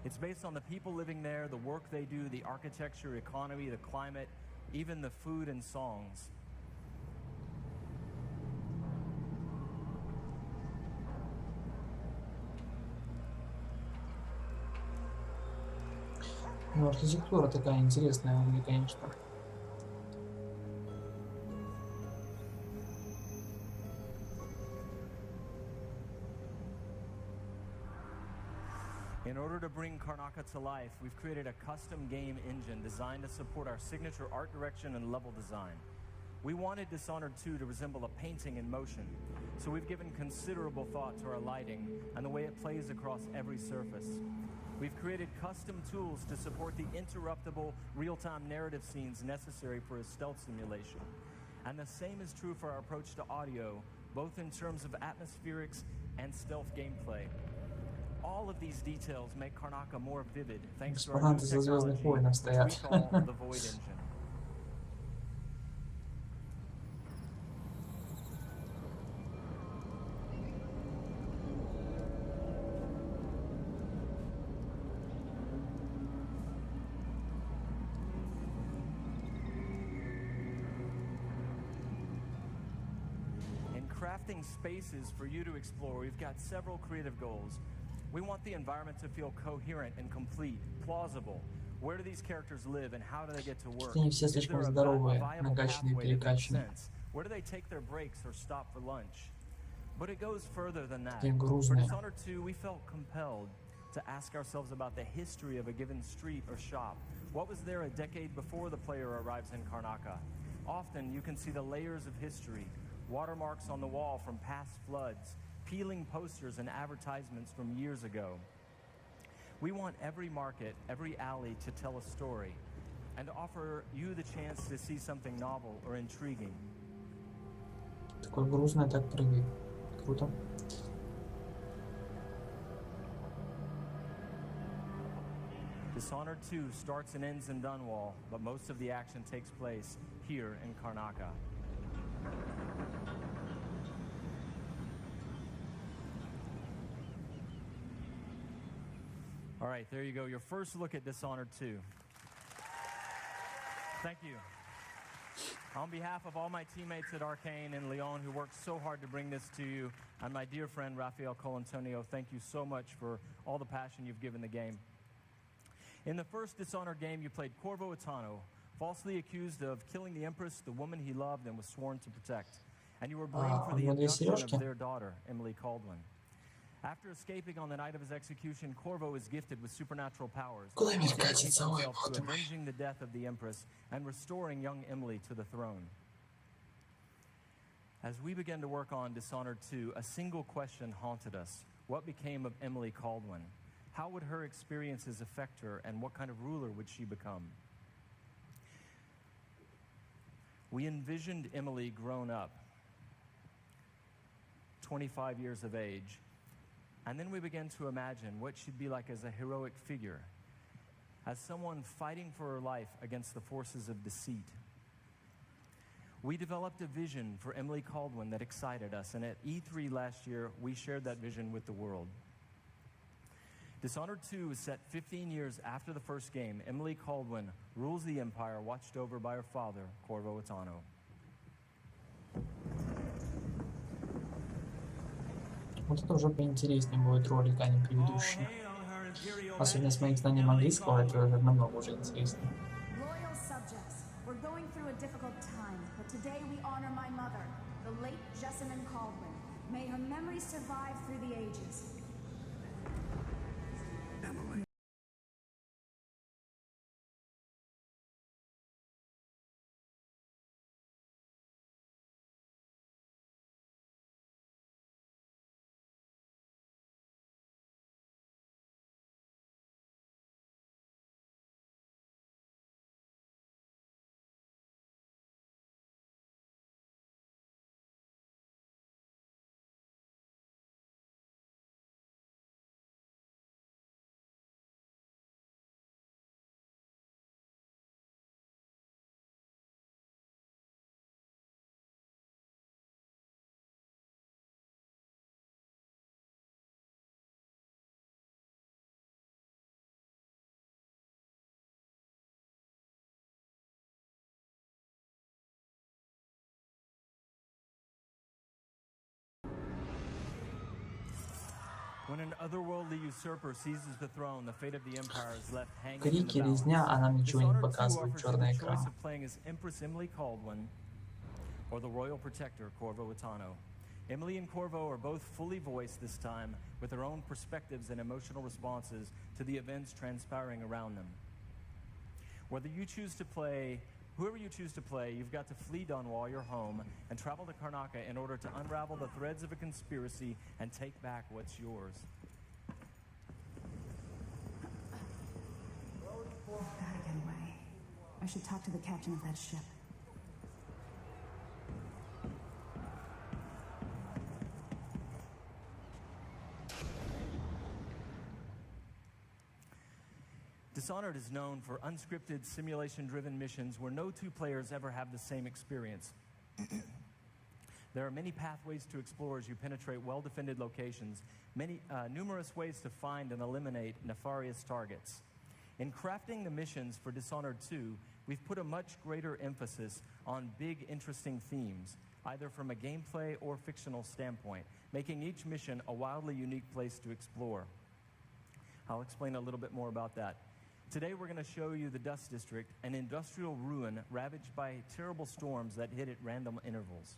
It's based on the people living there, the work they do, the architecture, economy, the climate, even the food and songs. Ну, архитектура такая интересная, конечно. In order to bring Karnaca to life, we've created a custom game engine designed to support our signature art direction and level design. We wanted Dishonored 2 to resemble a painting in motion, so we've given considerable thought to our lighting and the way it plays across every surface. We've created custom tools to support the interruptible, real-time narrative scenes necessary for a stealth simulation. And the same is true for our approach to audio, both in terms of atmospherics and stealth gameplay. All of these details make Karnaca more vivid thanks to our new technology, which we call the Void Engine. In crafting spaces for you to explore, we've got several creative goals. We want the environment to feel coherent and complete, plausible. Where do these characters live and how do they get to work? Они все слишком здоровые, накачанные, перекачанные. Where do they take their breaks or stop for lunch? But it goes further than that. Такие For грузные. Dishonored 2, we felt compelled to ask ourselves about the history of a given street or shop. What was there a decade before the player arrives in Karnaca? Often you can see the layers of history, watermarks on the wall from past floods, peeling posters and advertisements from years ago. We want every market, every alley to tell a story and to offer you the chance to see something novel or intriguing. Такое грузное, так прыгает. Круто. Dishonored 2 starts and ends in Dunwall, but most of the action takes place here in Karnaca. All right, there you go. Your first look at Dishonored 2. Thank you. On behalf of all my teammates at Arcane and Lyon who worked so hard to bring this to you, and my dear friend Rafael Colantonio, thank you so much for all the passion you've given the game. In the first Dishonored game, you played Corvo Attano, falsely accused of killing the Empress, the woman he loved and was sworn to protect. And you were blamed for the abduction of their daughter, Emily Caldwin. After escaping on the night of his execution, Corvo is gifted with supernatural powers, dedicating himself to avenging the death of the Empress and restoring young Emily to the throne. As we began to work on Dishonored 2, a single question haunted us. What became of Emily Caldwin? How would her experiences affect her, and what kind of ruler would she become? We envisioned Emily grown up, 25 years of age, and then we began to imagine what she'd be like as a heroic figure, as someone fighting for her life against the forces of deceit. We developed a vision for Emily Caldwin that excited us, and at E3 last year, we shared that vision with the world. Dishonored 2 is set 15 years after the first game. Emily Caldwin rules the Empire, watched over by her father, Corvo Attano. Вот это уже поинтереснее будет ролик, а не предыдущий. Особенно с моим знанием английского, это намного уже интереснее. Loyal subjects, we're going through a difficult time, but today we honor my mother, the late Jessamine Caldwin. May her memory survive through the ages. Emily. When an otherworldly usurper seizes the throne, the fate of the empire is left hanging in the Крики, balance. резня, а нам ничего не Dishonored 2 показывает, offers you черный the экран. choice of playing as Empress Emily Caldwin or the royal protector, Corvo Attano. Emily and Corvo are both fully voiced this time, with their own perspectives and emotional responses to the events transpiring around them. Whoever you choose to play, you've got to flee Dunwall, your home, and travel to Karnaca in order to unravel the threads of a conspiracy and take back what's yours. Gotta get away. I should talk to the captain of that ship. Dishonored is known for unscripted, simulation-driven missions where no two players ever have the same experience. There are many pathways to explore as you penetrate well-defended locations, numerous ways to find and eliminate nefarious targets. In crafting the missions for Dishonored 2, we've put a much greater emphasis on big, interesting themes, either from a gameplay or fictional standpoint, making each mission a wildly unique place to explore. I'll explain a little bit more about that. Today we're going to show you the Dust District, an industrial ruin ravaged by terrible storms that hit at random intervals.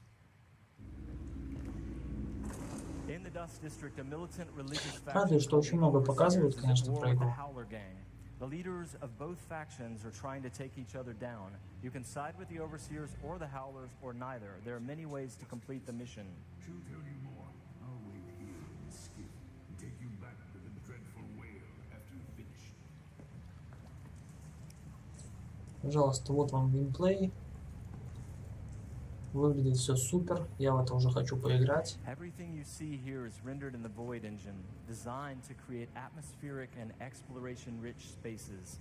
In the Dust District, a militant religious faction что очень много показывают, конечно, про игру. The leaders of both factions are trying to take each other down. You can side with the Overseers or the Howlers or neither. There are many ways to complete the mission. She'll tell you more. I'll wait here in the skiff and take you back to the dreadful whale after you finish. Пожалуйста, вот вам геймплей. Выглядит все супер, я в это уже хочу поиграть. Everything you see here is rendered in the Void engine, designed to create atmospheric and exploration-rich spaces.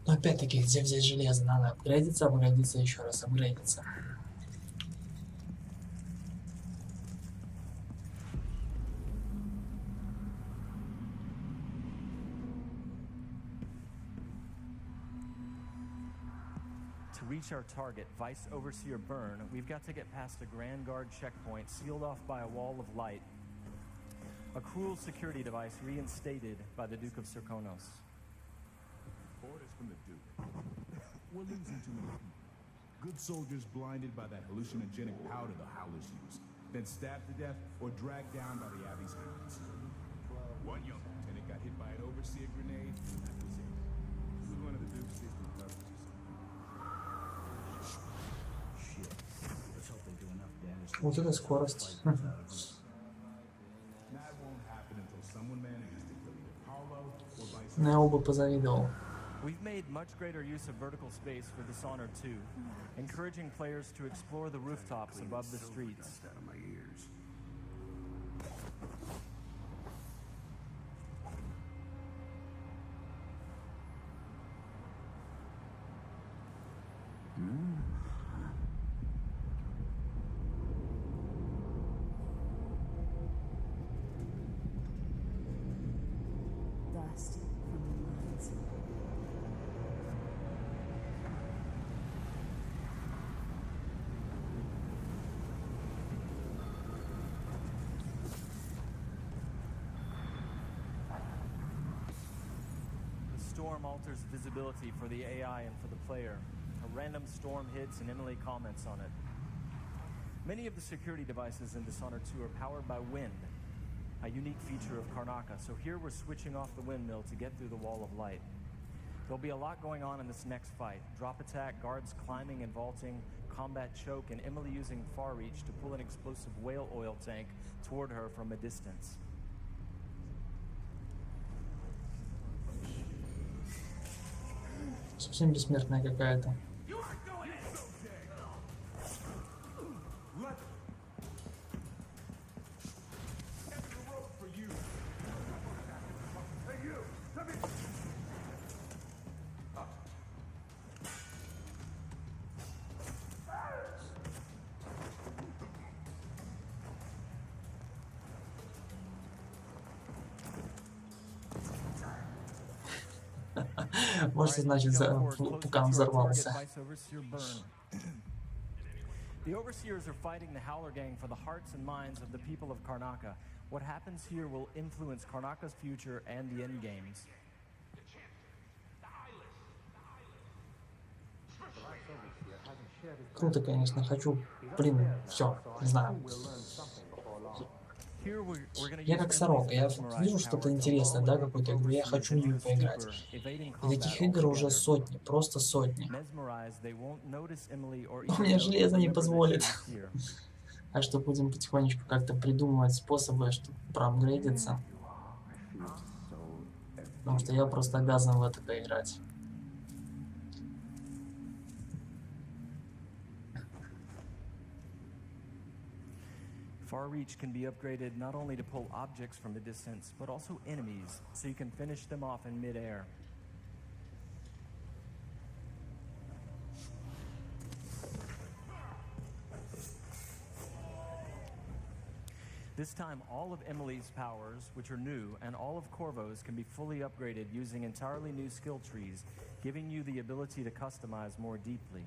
Но опять-таки, где взять железо? Надо апгрейдиться, еще раз апгрейдиться. To reach our target, Vice Overseer Byrne, we've got to get past a Grand Guard checkpoint sealed off by a wall of light. A cruel security device reinstated by the Duke of Serkonos. Orders from the Duke. We're losing too many people. Good soldiers blinded by that hallucinogenic powder the Howlers used, then stabbed to death or dragged down by the Abbey's hounds. One young lieutenant got hit by an overseer grenade, and that was it. This is one of the Duke's system coverages. Shit. Let's hope they do enough damage. Вот это скорость. That won't happen until someone manages to kill either Paolo or Vice. Я оба позавидовал. We've made much greater use of vertical space for Dishonored 2, encouraging players to explore the rooftops above the streets. Dust from the mines. The storm alters visibility for the AI and for the player. A random storm hits and Emily comments on it. Many of the security devices in Dishonored 2 are powered by wind, a unique feature of Karnaca, so here we're switching off the windmill to get through the wall of light. There'll be a lot going on in this next fight. Drop attack, guards climbing and vaulting, combat choke, and Emily using far reach to pull an explosive whale oil tank toward her from a distance. Совсем бессмертная какая-то. Может, значит, пока он взорвался. The Overseers are fighting the Howler Gang for the hearts and minds of the people of Karnaca. What happens here will influence Karnaca's future and the endgames. Круто, конечно, хочу. Блин, все, не знаю. Я как сорока, я вижу что-то интересное, да, какую-то игру, я хочу в нее поиграть. И таких игр уже сотни, просто сотни. Но мне железо не позволит. Так что будем потихонечку как-то придумывать способы, чтобы проапгрейдиться. Потому что я просто обязан в это поиграть. Far Reach can be upgraded not only to pull objects from a distance, but also enemies, so you can finish them off in mid-air. This time, all of Emily's powers, which are new, and all of Corvo's can be fully upgraded using entirely new skill trees, giving you the ability to customize more deeply.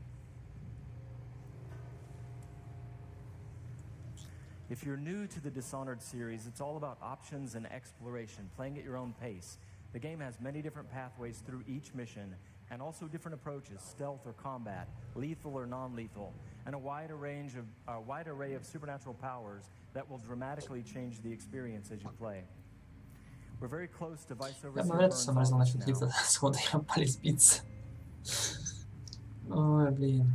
If you're new to the Dishonored series, it's all about options and exploration, playing at your own pace. The game has many different pathways through each mission, and also different approaches, stealth or combat, lethal or non-lethal, and a wide array of supernatural powers that will dramatically change the experience as you play. We're very close to Vice Overseer Byrne's office now. Сходу я палец биться. Ой, блин.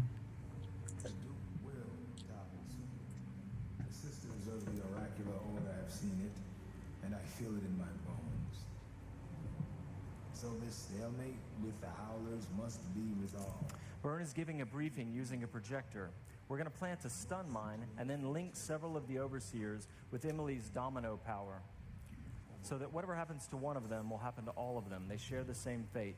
Feel it in my bones. So this stalemate with the Howlers must be resolved. Byrne is giving a briefing using a projector. we're going to plant a stun mine and then link several of the overseers with Emily's domino power, so that whatever happens to one of them will happen to all of them. They share the same fate.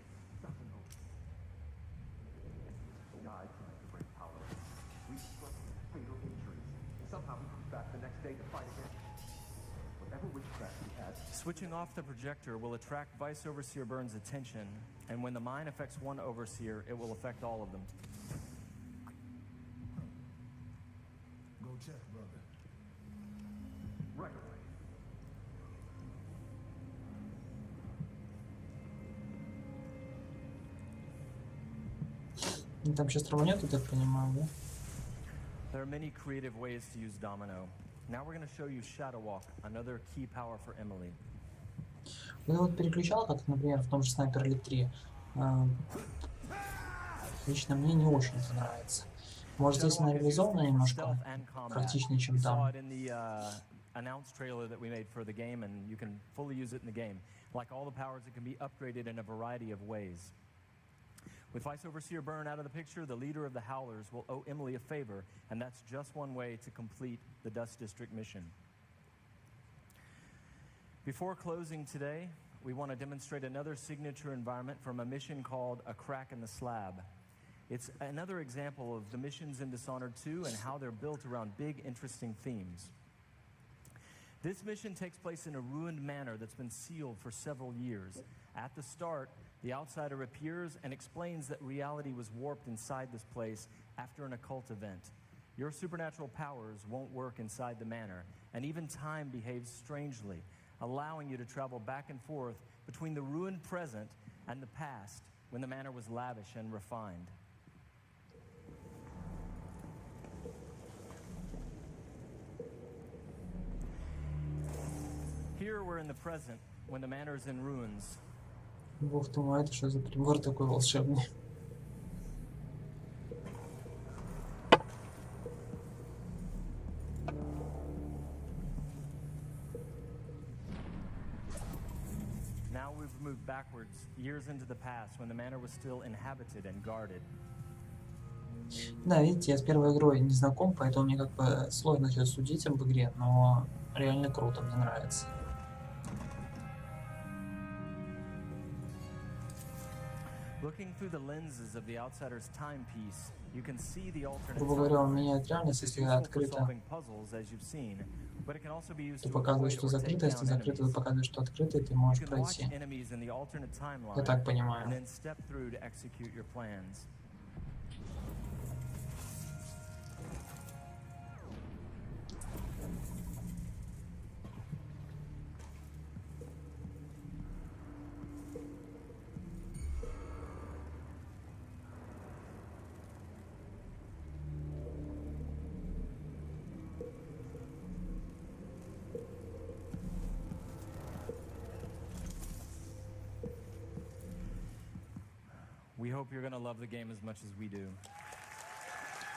Switching off the projector will attract Vice Overseer Burns' attention, and when the mine affects one overseer, it will affect all of them. Go check, brother. Right Ну, там сейчас траванет, я так понимаю, да? There are many creative ways to use domino. Now we're going to show you Shadow Walk, another key power for Emily. Вот переключал, как, например, в том же Sniper Elite 3. Лично мне не очень-то нравится. Может, здесь она реализована немножко практичнее, чем там. Announced trailer that we made for the game, and you can fully use it in the game. Like all the powers, it can be upgraded in a variety of ways. With Vice Overseer Byrne out of the picture, the leader of the Howlers will owe Emily a favor, and that's just one way to complete the Dust District mission. Before closing today, we want to demonstrate another signature environment from a mission called A Crack in the Slab. It's another example of the missions in Dishonored 2 and how they're built around big, interesting themes. This mission takes place in a ruined manor that's been sealed for several years. At the start, the outsider appears and explains that reality was warped inside this place after an occult event. Your supernatural powers won't work inside the manor, and even time behaves strangely, allowing you to travel back and forth between the ruined present and the past, when the manor was lavish and refined. Here we're in the present, when the manor is in ruins. Бог ты мой, это что за прибор такой волшебный? Now we've moved backwards, years into the past, when the manor was still inhabited and guarded. Да, видите, я с первой игрой не знаком, поэтому мне как бы сложно сейчас судить об игре, но реально круто, мне нравится. Looking through the lenses of the outsider's timepiece, you can see the alternate Грубо говоря, он меняет реальность, если открыто, то показывает, что закрыто, если закрыто, то показывает, что открыто, и ты можешь пройти. Я так понимаю. We hope you're going to love the game as much as we do.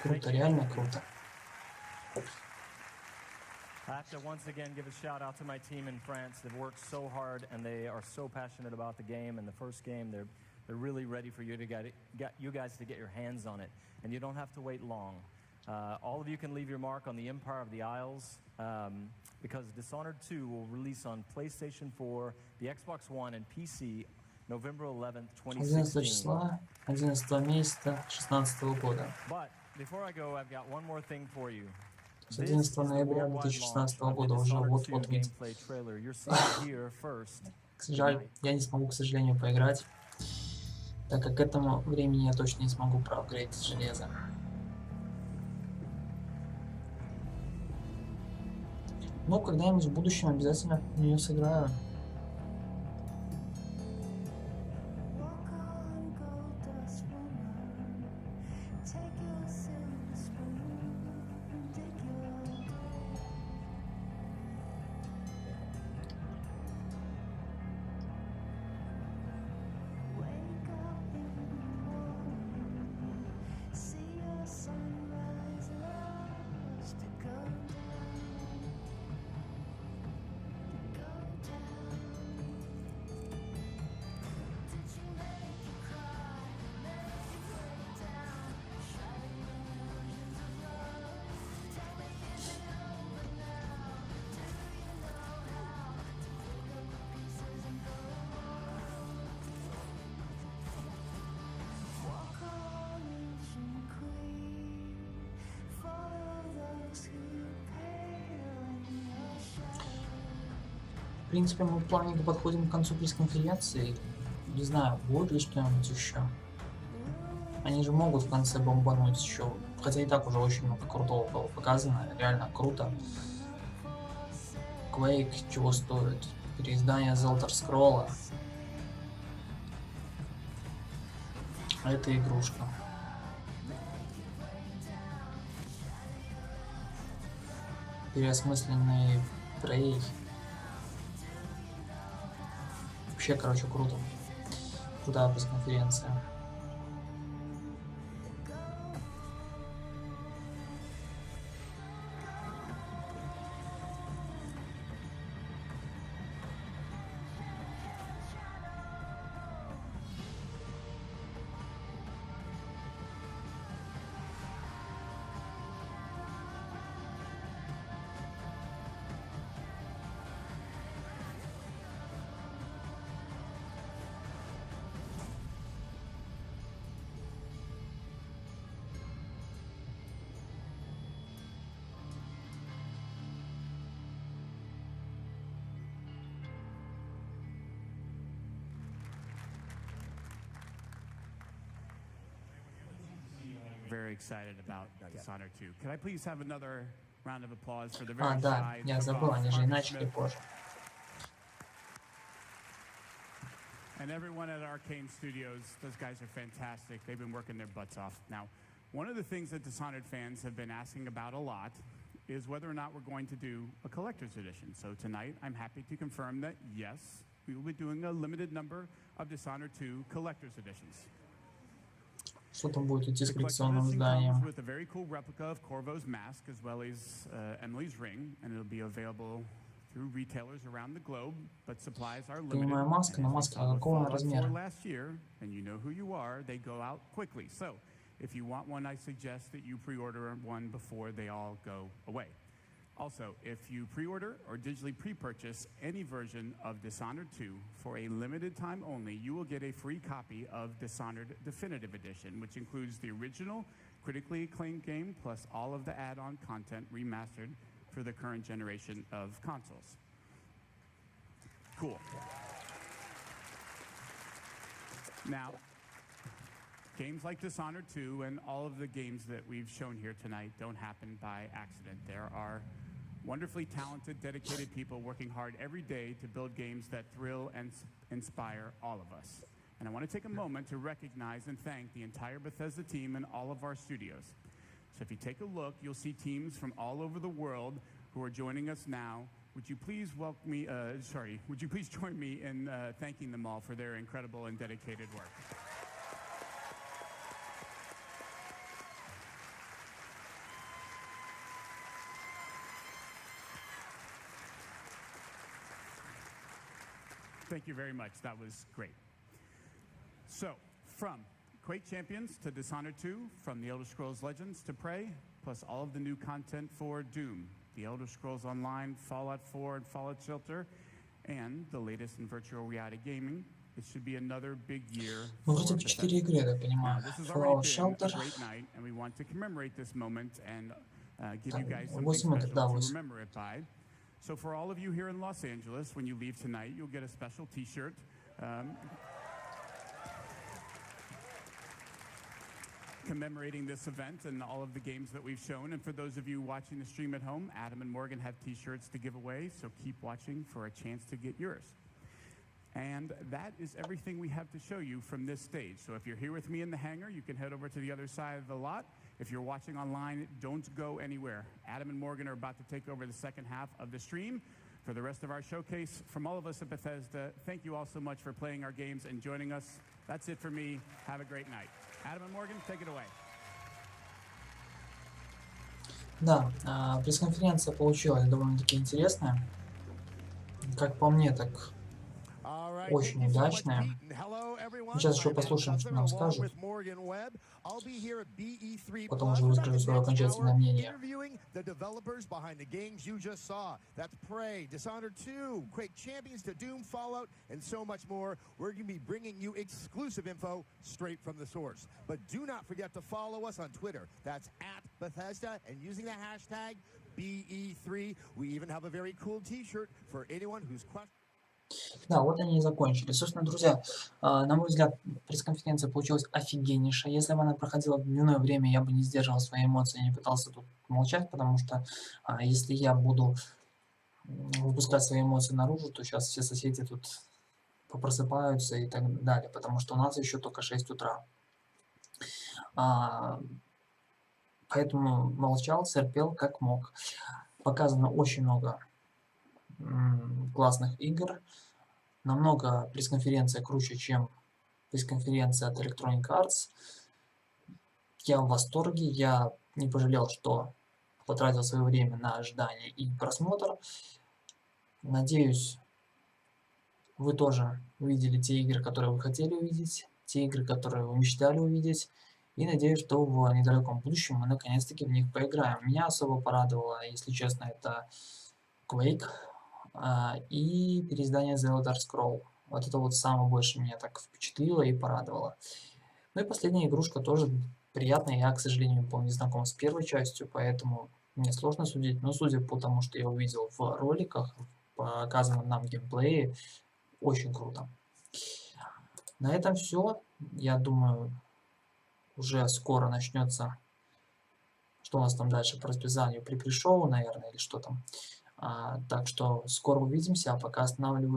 Круто, реально круто. I have to once again give a shout out to my team in France. They've worked so hard and they are so passionate about the game. And the first game, they're really ready for you to get you guys to get your hands on it. And you don't have to wait long. All of you can leave your mark on the Empire of the Isles because Dishonored 2 will release on PlayStation 4, the Xbox One, and PC November 11th, 11 числа, 11 месяца 2016 года. But before I go, I've got one more thing for you. С 11 ноября 2016 года уже вот-вот выйдет. Жаль, я не смогу, к сожалению, поиграть, так как к этому времени я точно не смогу проапгрейдить железо. Но когда-нибудь в будущем обязательно в нее сыграю. принципе, мы плавненько подходим к концу пресс-конференции. Не знаю, будет ли что-нибудь еще. Они же могут в конце бомбануть еще. Хотя и так уже очень много крутого было показано. Реально круто. Quake чего стоит. Переиздание The Elder Scroll. Это игрушка. Переосмысленный Prey. Вообще, короче, круто. Крутая пресс-конференция. Very excited about Dishonored 2. Could I please have another round of applause for the very Да, я забыл, они же и начали позже. And everyone at Arcane Studios, those guys are fantastic. They've been working their butts off. Now, one of the things that Dishonored fans have been asking about a lot is whether or not we're going to do a collector's edition. So tonight, I'm happy to confirm that yes, we will be doing a limited number of Dishonored 2 collector's editions. Что там будет идти с The collector's коллекционным edition изданием? comes with a very cool replica of Corvo's mask as well as Emily's ring, and it'll be available through retailers around the globe, but supplies are limited. Понимаю, маска, но маска какого размера? Last year, and you know who you are, they go out quickly. So, if you want one, I suggest that you pre-order one before they all go away. Also, if you pre-order or digitally pre-purchase any version of Dishonored 2 for a limited time only, you will get a free copy of Dishonored Definitive Edition, which includes the original critically acclaimed game plus all of the add-on content remastered for the current generation of consoles. Cool. Now, games like Dishonored 2 and all of the games that we've shown here tonight don't happen by accident. There are wonderfully talented, dedicated people working hard every day to build games that thrill and inspire all of us. And I want to take a moment to recognize and thank the entire Bethesda team and all of our studios. So if you take a look, you'll see teams from all over the world who are joining us now. Would you please welcome me, would you please join me in thanking them all for their incredible and dedicated work. Thank you very much. That was great. So, from Quake Champions to Dishonored 2, from The Elder Scrolls Legends to Prey, plus all of the new content for Doom, The Elder Scrolls Online, Fallout 4, and Fallout Shelter, and the latest in virtual reality gaming, it should be another big year. Ну, вроде бы 4 игры, я так понимаю. Fallout Shelter. Great night, and we want to commemorate this moment and give you guys 8 something игр, да, special to 8. remember it by. So for all of you here in Los Angeles, when you leave tonight, you'll get a special T-shirt. Commemorating this event and all of the games that we've shown. And for those of you watching the stream at home, Adam and Morgan have T-shirts to give away, so keep watching for a chance to get yours. And that is everything we have to show you from this stage. So if you're here with me in the hangar, you can head over to the other side of the lot. If you're watching online, don't go anywhere. Adam and Morgan are about to take over the second half of the stream. For the rest of our showcase, from all of us at Bethesda, thank you all so much for playing our games and joining us. That's it for me. Have a great night. Adam and Morgan, take it away. Да, пресс-конференция получилась довольно-таки интересная. Как по мне, так очень удачная. Сейчас еще послушаем, что нам скажут. Потом уже выскажу свое окончательное мнение. The developers behind the games you just saw. That's Prey, Dishonored 2, Quake Champions to Doom, Fallout, and so much more. We're going to be bringing you exclusive info straight from the source. But do not forget to follow us on Twitter. That's @Bethesda, and using the hashtag BE3. We even have a very cool T-shirt for anyone who's questioning. Да, вот они и закончили. Собственно, друзья, на мой взгляд, пресс-конференция получилась офигеннейшая. Если бы она проходила в дневное время, я бы не сдерживал свои эмоции, не пытался тут молчать, потому что если я буду выпускать свои эмоции наружу, то сейчас все соседи тут попросыпаются и так далее, потому что у нас еще только 6 утра. Поэтому молчал, терпел как мог. Показано очень много классных игр. Намного пресс-конференция круче, чем пресс-конференция от Electronic Arts. Я в восторге, я не пожалел, что потратил свое время на ожидание и просмотр. Надеюсь, вы тоже увидели те игры, которые вы хотели увидеть, те игры, которые вы мечтали увидеть. И надеюсь, что в недалеком будущем мы наконец-таки в них поиграем. Меня особо порадовало, если честно, это Quake и переиздание The Elder Scrolls. Вот это вот самое больше меня так впечатлило и порадовало. Ну и последняя игрушка тоже приятная. Я, к сожалению, был не знаком с первой частью, поэтому мне сложно судить. Но судя по тому, что я увидел в роликах, показанном нам геймплее, очень круто. На этом все. Я думаю, уже скоро начнется, что у нас там дальше по расписанию, при шоу, наверное, или что там. Так что скоро увидимся, а пока останавливаю.